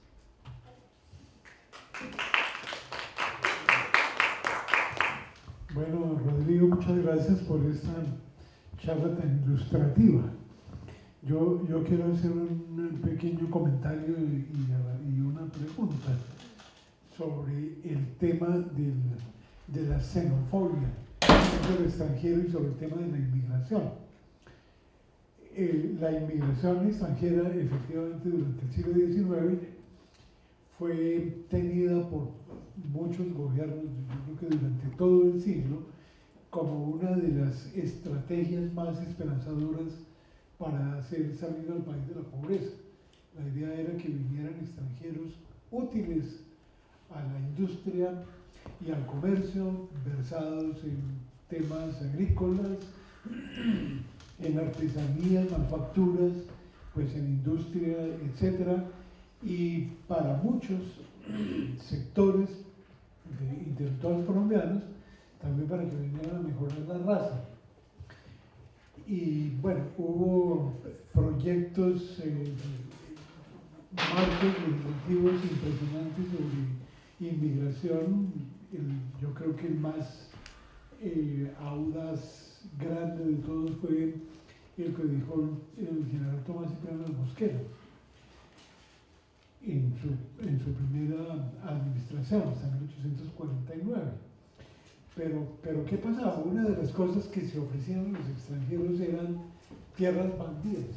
Bueno, Rodrigo, muchas gracias por esta charla tan ilustrativa. Yo quiero hacer un pequeño comentario y una pregunta sobre el tema de la xenofobia del extranjero y sobre el tema de la inmigración. La inmigración extranjera, efectivamente, durante el siglo XIX fue tenida por muchos gobiernos, yo creo que durante todo el siglo, como una de las estrategias más esperanzadoras para hacer salir al país de la pobreza. La idea era que vinieran extranjeros útiles a la industria y al comercio, versados en temas agrícolas, en artesanías, manufacturas, pues en industria, etc. Y para muchos sectores de intelectuales colombianos, también para que vinieran a mejorar la raza. Y bueno, hubo proyectos, marcos legislativos impresionantes sobre inmigración. Yo creo que el más audaz, grande de todos fue el que dijo el general Tomás Cipriano de Mosquera en su primera administración, hasta 1849. pero ¿qué pasaba? Una de las cosas que se ofrecían a los extranjeros eran tierras baldías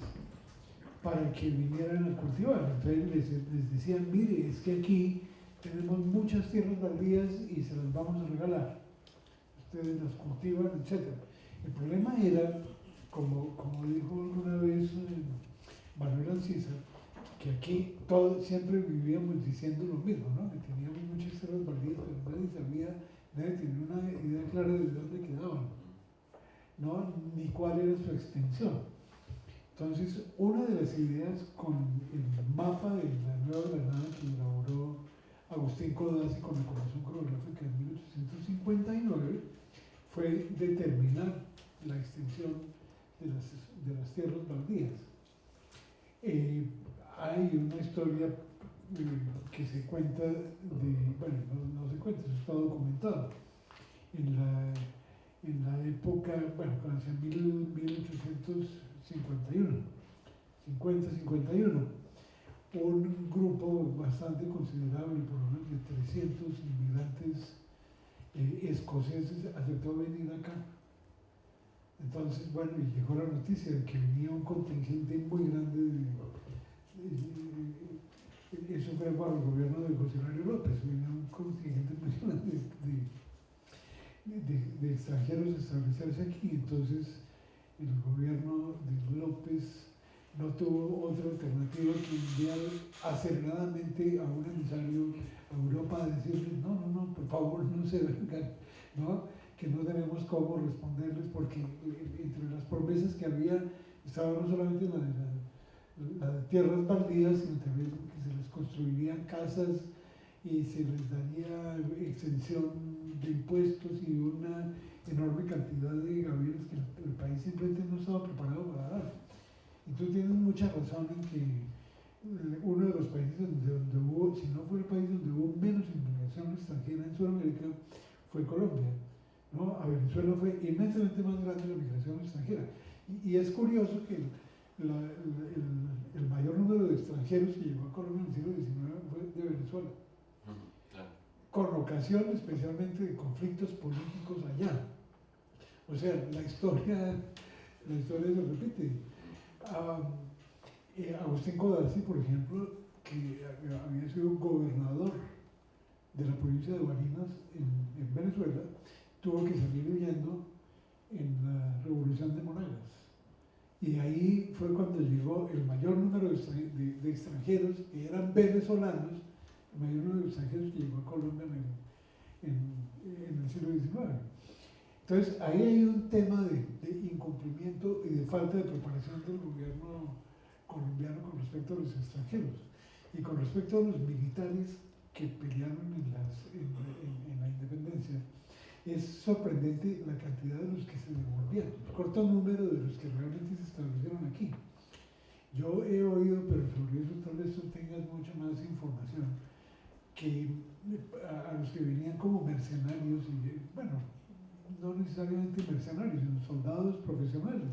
para que vinieran a cultivar. Entonces les decían, mire, es que aquí tenemos muchas tierras baldías y se las vamos a regalar. Ustedes las cultivan, etc. El problema era, como dijo alguna vez Manuel Ancisa, que aquí todos siempre vivíamos diciendo lo mismo, ¿no? Que teníamos muchas tierras baldías, pero nadie sabía, nadie tenía una idea clara de dónde quedaban, ¿no? Ni cuál era su extensión. Entonces, una de las ideas con el mapa de la Nueva Granada que elaboró Agustín Codazzi con la Comisión Geográfica en 1859 fue determinar la extensión de las tierras baldías. Hay una historia que se cuenta bueno, no se cuenta, eso está documentado. En la época, bueno, hacia 1851, 50-51, un grupo bastante considerable, por lo menos de 300 inmigrantes escoceses, aceptó venir acá. Entonces, bueno, y llegó la noticia de que venía un contingente muy grande eso fue para el gobierno de José María López, venía un contingente muy grande de extranjeros a establecerse aquí. Entonces, el gobierno de López no tuvo otra alternativa que enviar aceleradamente a un emisario a Europa a decirles, no, por favor no se vengan, ¿no? Que no tenemos cómo responderles, porque entre las promesas que había estaba no solamente la de tierras baldías, sino también que se les construirían casas y se les daría exención de impuestos y una enorme cantidad de gaviones que el país simplemente no estaba preparado para dar. Y tú tienes mucha razón en que uno de los países donde hubo, si no fue el país donde hubo menos inmigración extranjera en Sudamérica, fue Colombia, ¿no? A Venezuela fue inmensamente más grande la migración extranjera. Y es curioso que el mayor número de extranjeros que llegó a Colombia en el siglo XIX fue de Venezuela. Claro. Con ocasión especialmente de conflictos políticos allá. O sea, la historia se repite. Agustín Codazzi, por ejemplo, que había sido gobernador de la provincia de Barinas en Venezuela, tuvo que salir huyendo en la Revolución de Monagas. Y ahí fue cuando llegó el mayor número de extranjeros que eran venezolanos, el mayor número de extranjeros que llegó a Colombia en el siglo XIX. Entonces, ahí hay un tema de incumplimiento y de falta de preparación del gobierno colombiano con respecto a los extranjeros. Y con respecto a los militares que pelearon en la independencia, es sorprendente la cantidad de los que se devolvieron, el corto número de los que realmente se establecieron aquí. Yo he oído, pero sobre eso tal vez tú tengas mucha más información, que a los que venían como mercenarios, y bueno, no necesariamente mercenarios, sino soldados profesionales,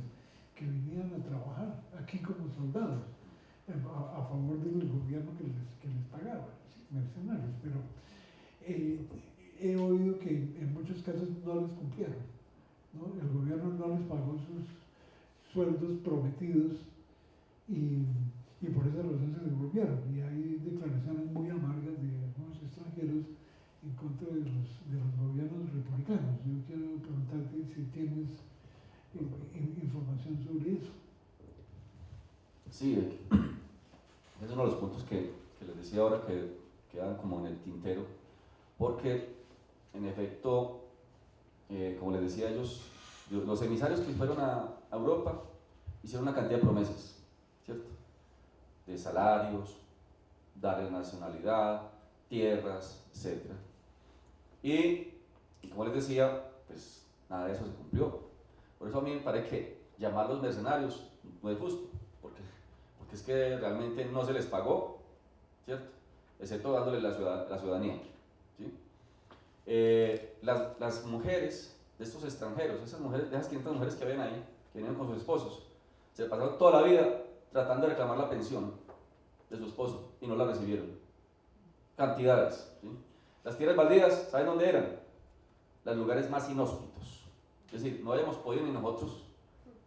que venían a trabajar aquí como soldados, a favor del gobierno que les pagaba, mercenarios, pero he oído que en muchos casos no les cumplieron, ¿no? El gobierno no les pagó sus sueldos prometidos y por esa razón se devolvieron. Y hay declaraciones muy amargas de algunos extranjeros en contra de los gobiernos republicanos. Yo quiero preguntarte si tienes información sobre eso. Sí, es uno de los puntos que les decía ahora que quedan como en el tintero, porque en efecto, como les decía ellos, los emisarios que fueron a Europa hicieron una cantidad de promesas, ¿cierto? De salarios, darle nacionalidad, tierras, etc. Y como les decía, pues nada de eso se cumplió. Por eso a mí me parece que llamarlos mercenarios no es justo, porque es que realmente no se les pagó, ¿cierto? Excepto dándole la ciudadanía, ¿sí? Las mujeres de estos extranjeros, de esas 500 mujeres que ven ahí, que vienen con sus esposos, se pasaron toda la vida tratando de reclamar la pensión de su esposo y no la recibieron. Cantidades, ¿sí? Las tierras baldías, ¿saben dónde eran? los lugares más inhóspitos. Es decir, no habíamos podido ni nosotros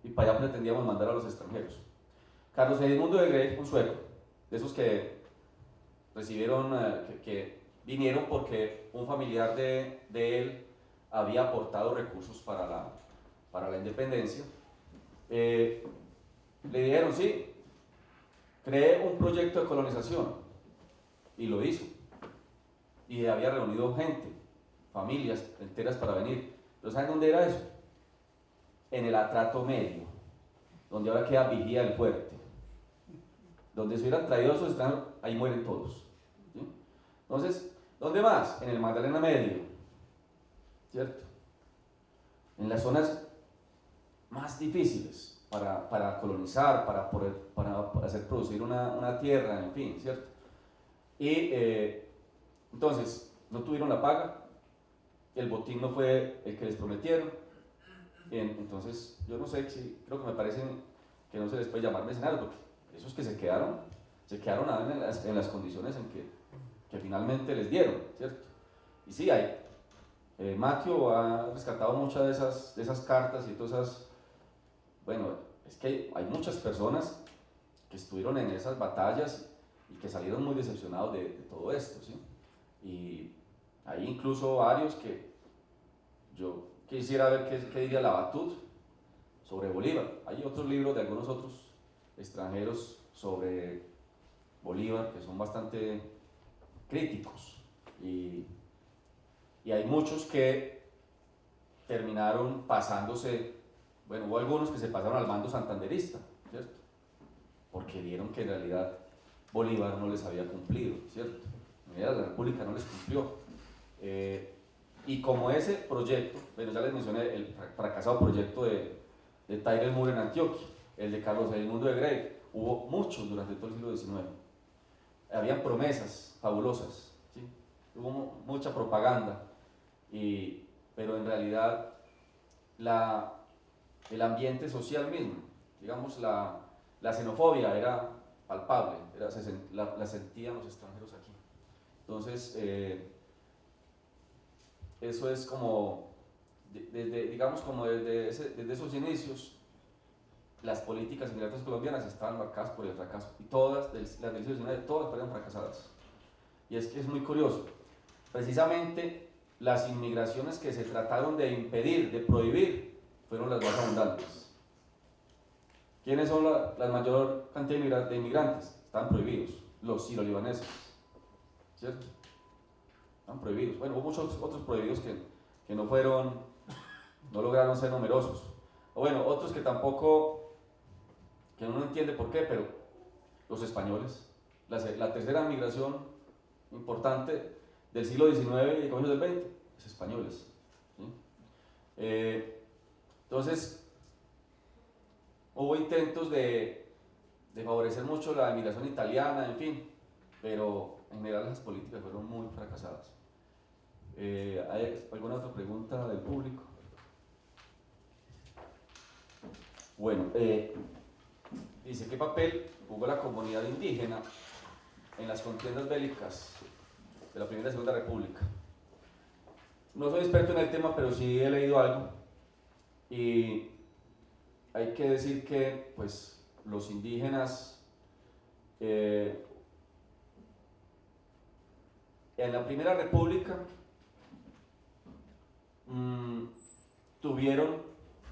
y para allá pretendíamos mandar a los extranjeros. Carlos Edmundo de Grey, un sueco, de esos que recibieron, que vinieron porque un familiar de él había aportado recursos para la independencia, le dijeron, sí, cree un proyecto de colonización, y lo hizo, y había reunido gente, familias enteras para venir. ¿Pero saben dónde era eso? En el Atrato Medio, donde ahora queda Vigía del Fuerte, donde se hubieran traído a esos extranjeros, ahí mueren todos, ¿sí? Entonces, ¿dónde más? En el Magdalena Medio, ¿cierto? En las zonas más difíciles para colonizar, para hacer producir una tierra, en fin, ¿cierto? Y entonces, no tuvieron la paga, el botín no fue el que les prometieron, entonces, yo no sé, creo que me parece que no se les puede llamar mercenarios, porque esos que se quedaron en las condiciones en que finalmente les dieron, ¿cierto? Y sí, Matthew ha rescatado muchas de esas cartas y todas esas, bueno, es que hay muchas personas que estuvieron en esas batallas y que salieron muy decepcionados de todo esto, ¿sí? Y hay incluso varios que yo quisiera ver qué diría Labatut sobre Bolívar. Hay otros libros de algunos otros extranjeros sobre Bolívar que son bastante críticos, y hay muchos que terminaron pasándose, bueno, hubo algunos que se pasaron al bando santanderista, ¿cierto? Porque vieron que en realidad Bolívar no les había cumplido, ¿cierto? En realidad la República no les cumplió. Y como ese proyecto, bueno, ya les mencioné el fracasado proyecto de Tyler Moore en Antioquia, el de Carlos Edmundo de Grey, hubo muchos durante todo el siglo XIX. Habían promesas fabulosas, ¿sí? Hubo mucha propaganda, pero en realidad el ambiente social mismo, digamos, la xenofobia era palpable, la sentían los extranjeros aquí. Entonces, eso es como, digamos, como desde esos inicios, las políticas inmigrantes colombianas estaban marcadas por el fracaso, y todas, las del siglo XIX, todas fueron fracasadas. Y es que es muy curioso, precisamente las inmigraciones que se trataron de impedir, de prohibir, fueron las más abundantes. ¿Quiénes son la mayor cantidad de inmigrantes? Están prohibidos, los siro-libaneses, ¿cierto? Están prohibidos. Bueno, hubo muchos otros prohibidos que no lograron ser numerosos. O bueno, otros que tampoco, que uno no entiende por qué, pero los españoles, la tercera migración importante del siglo XIX y comienzos del XX, es españoles, ¿sí? Entonces, hubo intentos de favorecer mucho la inmigración italiana, en fin, pero en general las políticas fueron muy fracasadas. ¿Hay alguna otra pregunta del público? Bueno, dice, ¿qué papel jugó la comunidad indígena en las contiendas bélicas de la Primera y Segunda República? No soy experto en el tema, pero sí he leído algo, y hay que decir que pues, los indígenas en la Primera República tuvieron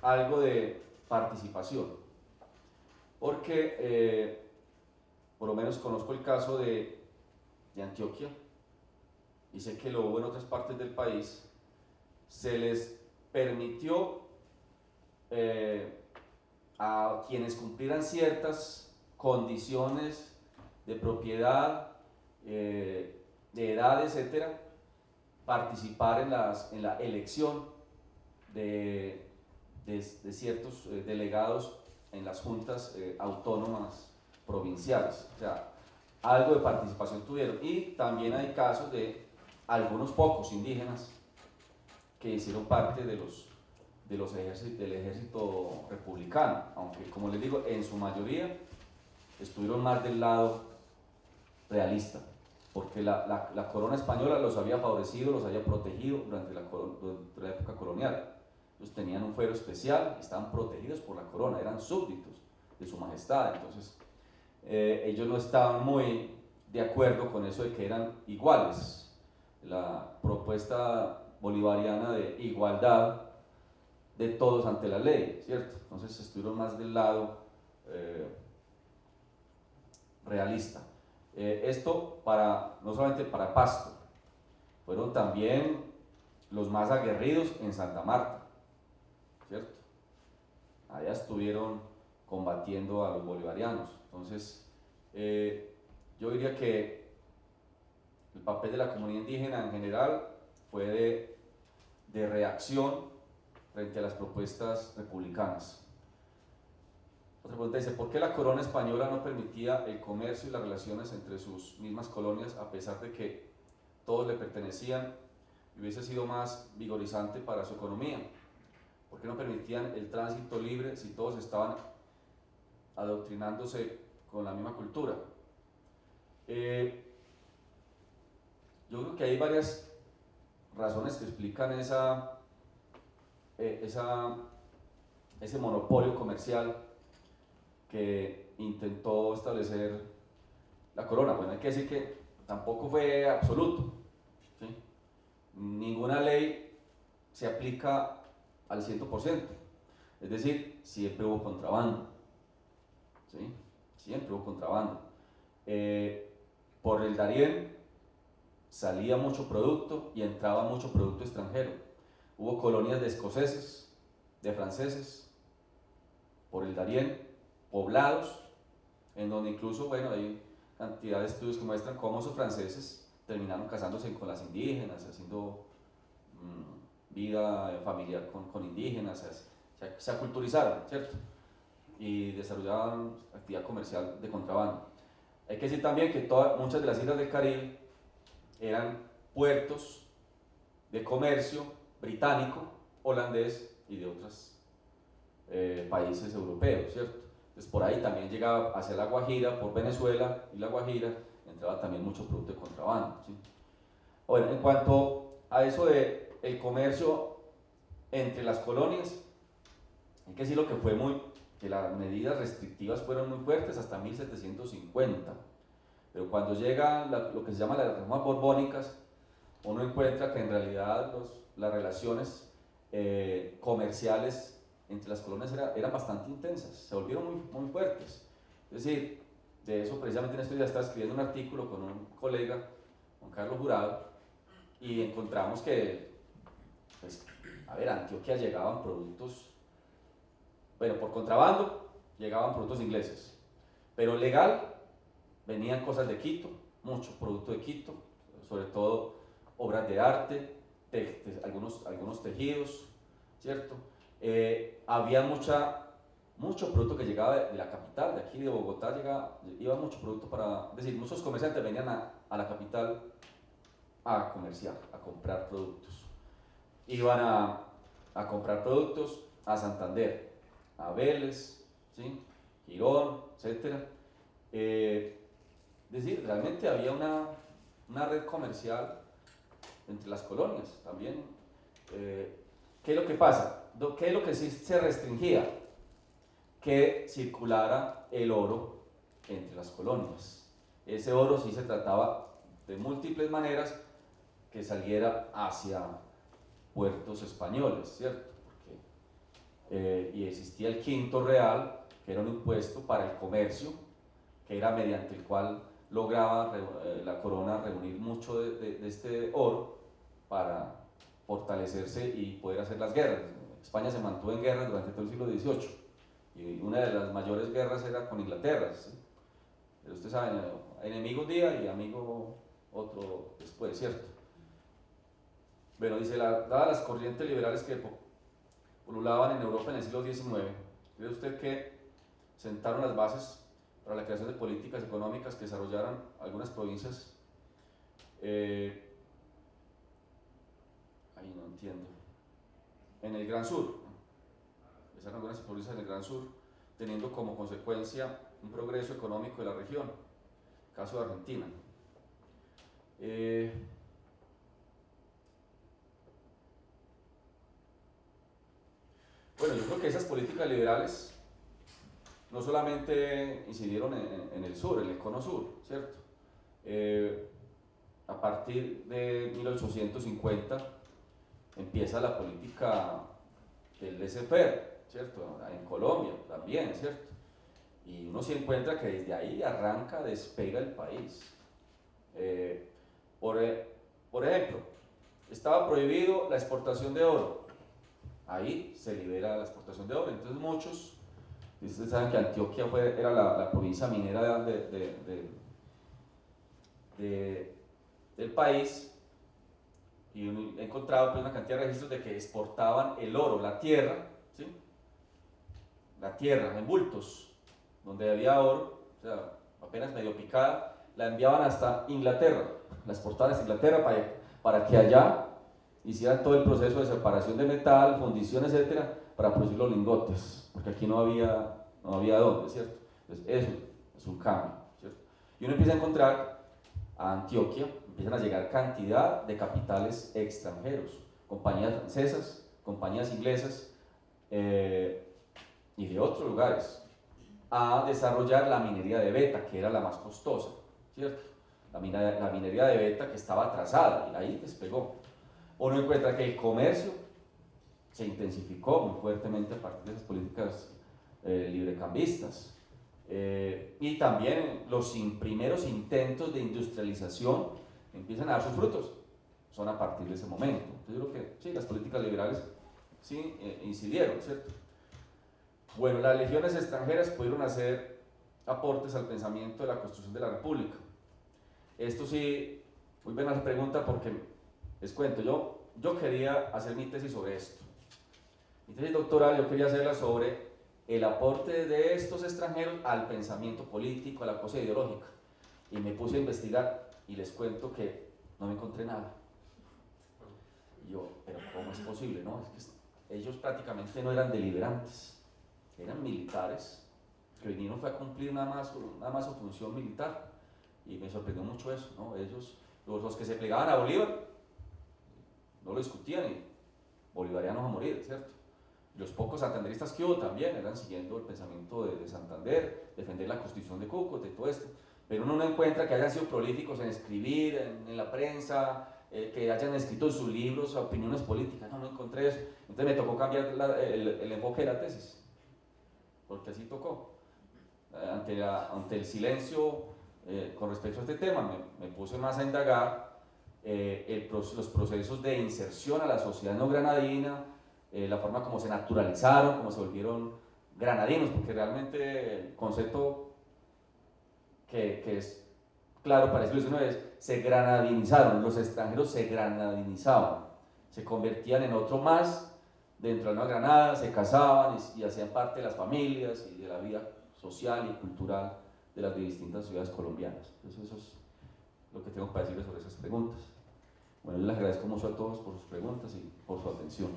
algo de participación, porque por lo menos conozco el caso de Antioquia, y sé que lo hubo en otras partes del país. Se les permitió a quienes cumplieran ciertas condiciones de propiedad, de edad, etcétera, participar en la elección de ciertos delegados en las juntas autónomas provinciales. O sea, algo de participación tuvieron. Y también hay casos de algunos pocos indígenas que hicieron parte del ejército republicano, aunque, como les digo, en su mayoría estuvieron más del lado realista. porque la corona española los había favorecido, los había protegido durante la época colonial. Ellos tenían un fuero especial, estaban protegidos por la corona, eran súbditos de su majestad. Entonces ellos no estaban muy de acuerdo con eso de que eran iguales. La propuesta bolivariana de igualdad de todos ante la ley, ¿cierto? Entonces estuvieron más del lado realista. Esto no solamente para Pasto, fueron también los más aguerridos en Santa Marta, ¿cierto? Allá estuvieron combatiendo a los bolivarianos. Entonces, yo diría que el papel de la comunidad indígena en general fue de reacción frente a las propuestas republicanas. Otra pregunta dice, ¿por qué la corona española no permitía el comercio y las relaciones entre sus mismas colonias a pesar de que todos le pertenecían y hubiese sido más vigorizante para su economía? ¿Por qué no permitían el tránsito libre si todos estaban adoctrinándose con la misma cultura? Yo creo que hay varias razones que explican ese monopolio comercial que intentó establecer la corona. Bueno, hay que decir que tampoco fue absoluto, ¿sí? Ninguna ley se aplica al 100%, es decir, siempre hubo contrabando, ¿sí? Siempre hubo contrabando. Por el Darién salía mucho producto y entraba mucho producto extranjero. Hubo colonias de escoceses, de franceses, por el Darién, poblados, en donde incluso, bueno, hay cantidad de estudios que muestran cómo esos franceses terminaron casándose con las indígenas, haciendo vida familiar con indígenas, se aculturizaron, ¿cierto? Y desarrollaban actividad comercial de contrabando. Hay que decir también que muchas de las islas del Caribe eran puertos de comercio británico, holandés y de otros países europeos, ¿cierto? Entonces por ahí también llegaba hacia La Guajira, por Venezuela y La Guajira, entraba también mucho producto de contrabando, ¿sí? Bueno, en cuanto a eso de el comercio entre las colonias, hay que decir lo que las medidas restrictivas fueron muy fuertes hasta 1750, pero cuando llega lo que se llama las reformas borbónicas, uno encuentra que en realidad las relaciones comerciales entre las colonias eran bastante intensas, se volvieron muy fuertes. Es decir, de eso precisamente en estos días estaba escribiendo un artículo con un colega, Juan Carlos Jurado, y encontramos que, pues, a Antioquia llegaban productos, bueno, por contrabando llegaban productos ingleses, pero legal venían cosas de Quito, mucho producto de Quito, sobre todo obras de arte, algunos tejidos, ¿cierto? Había mucho producto que llegaba de la capital, de aquí de Bogotá iba mucho producto es decir, muchos comerciantes venían a la capital a comerciar, a comprar productos. Iban a comprar productos a Santander, a Vélez, ¿sí? Girón, etc. Es decir, realmente había una red comercial entre las colonias también. ¿Qué es lo que pasa? ¿Qué es lo que sí se restringía? Que circulara el oro entre las colonias. Ese oro sí se trataba de múltiples maneras que saliera hacia puertos españoles, ¿cierto? Y existía el quinto real, que era un impuesto para el comercio, que era mediante el cual lograba la corona reunir mucho de este oro para fortalecerse y poder hacer las guerras. España se mantuvo en guerra durante todo el siglo XVIII y una de las mayores guerras era con Inglaterra, ¿sí? Pero ustedes saben, enemigo un día y amigo otro después, ¿cierto? Bueno, dice, dadas las corrientes liberales que pululaban en Europa en el siglo XIX, ¿cree usted que sentaron las bases para la creación de políticas económicas que desarrollaran algunas provincias? Ahí no entiendo. En el Gran Sur, empezaron algunas provincias en el Gran Sur, teniendo como consecuencia un progreso económico de la región, caso de Argentina. Bueno, yo creo que esas políticas liberales no solamente incidieron en el sur, en el cono sur, ¿cierto? A partir de 1850 empieza la política del laissez-faire, ¿cierto? En Colombia también, ¿cierto? Y uno se encuentra que desde ahí arranca, despega el país. Por ejemplo, estaba prohibido la exportación de oro. Ahí se libera la exportación de oro. Entonces muchos, ustedes saben que Antioquia era la provincia minera del país, y uno ha encontrado pues, una cantidad de registros de que exportaban el oro, la tierra, ¿sí? La tierra en bultos, donde había oro, o sea, apenas medio picada, la enviaban hasta Inglaterra, la exportaban hasta Inglaterra para que allá hicieran todo el proceso de separación de metal, fundición, etcétera, para producir los lingotes, porque aquí no había dónde, ¿cierto? Entonces eso es un cambio, ¿cierto? Y uno empieza a encontrar a Antioquia, empiezan a llegar cantidad de capitales extranjeros, compañías francesas, compañías inglesas y de otros lugares, a desarrollar la minería de beta, que era la más costosa, ¿cierto? La minería de beta que estaba atrasada y ahí despegó. Uno encuentra que el comercio se intensificó muy fuertemente a partir de esas políticas librecambistas. Y también los primeros intentos de industrialización empiezan a dar sus frutos, son a partir de ese momento. Entonces yo creo que sí, las políticas liberales sí incidieron, ¿cierto? Bueno, las legiones extranjeras pudieron hacer aportes al pensamiento de la construcción de la República. Esto sí, muy buena la pregunta porque les cuento, yo quería hacer mi tesis sobre esto. Mi tesis doctoral yo quería hacerla sobre el aporte de estos extranjeros al pensamiento político, a la cosa ideológica. Y me puse a investigar y les cuento que no me encontré nada. Y yo, pero ¿cómo es posible? No, es que ellos prácticamente no eran deliberantes, eran militares que vinieron fue a cumplir nada más su función militar. Y me sorprendió mucho eso, ¿no? Ellos, los que se plegaban a Bolívar, no lo discutían y bolivarianos a morir, ¿cierto? Los pocos santanderistas que hubo también eran siguiendo el pensamiento de Santander, defender la constitución de Cúcuta y todo esto, pero uno no encuentra que hayan sido prolíficos en escribir, en la prensa, que hayan escrito sus libros, opiniones políticas, no encontré eso. Entonces me tocó cambiar el enfoque de la tesis, porque así tocó. Ante el silencio con respecto a este tema, me puse más a indagar los procesos de inserción a la sociedad no granadina, la forma como se naturalizaron, como se volvieron granadinos, porque realmente el concepto que es claro para el siglo XIX es se granadinizaron, los extranjeros se granadinizaban, se convertían en otro más dentro de la Nueva Granada, se casaban y hacían parte de las familias y de la vida social y cultural de las distintas ciudades colombianas. Entonces eso es lo que tengo para decirles sobre esas preguntas. Bueno, yo les agradezco mucho a todos por sus preguntas y por su atención.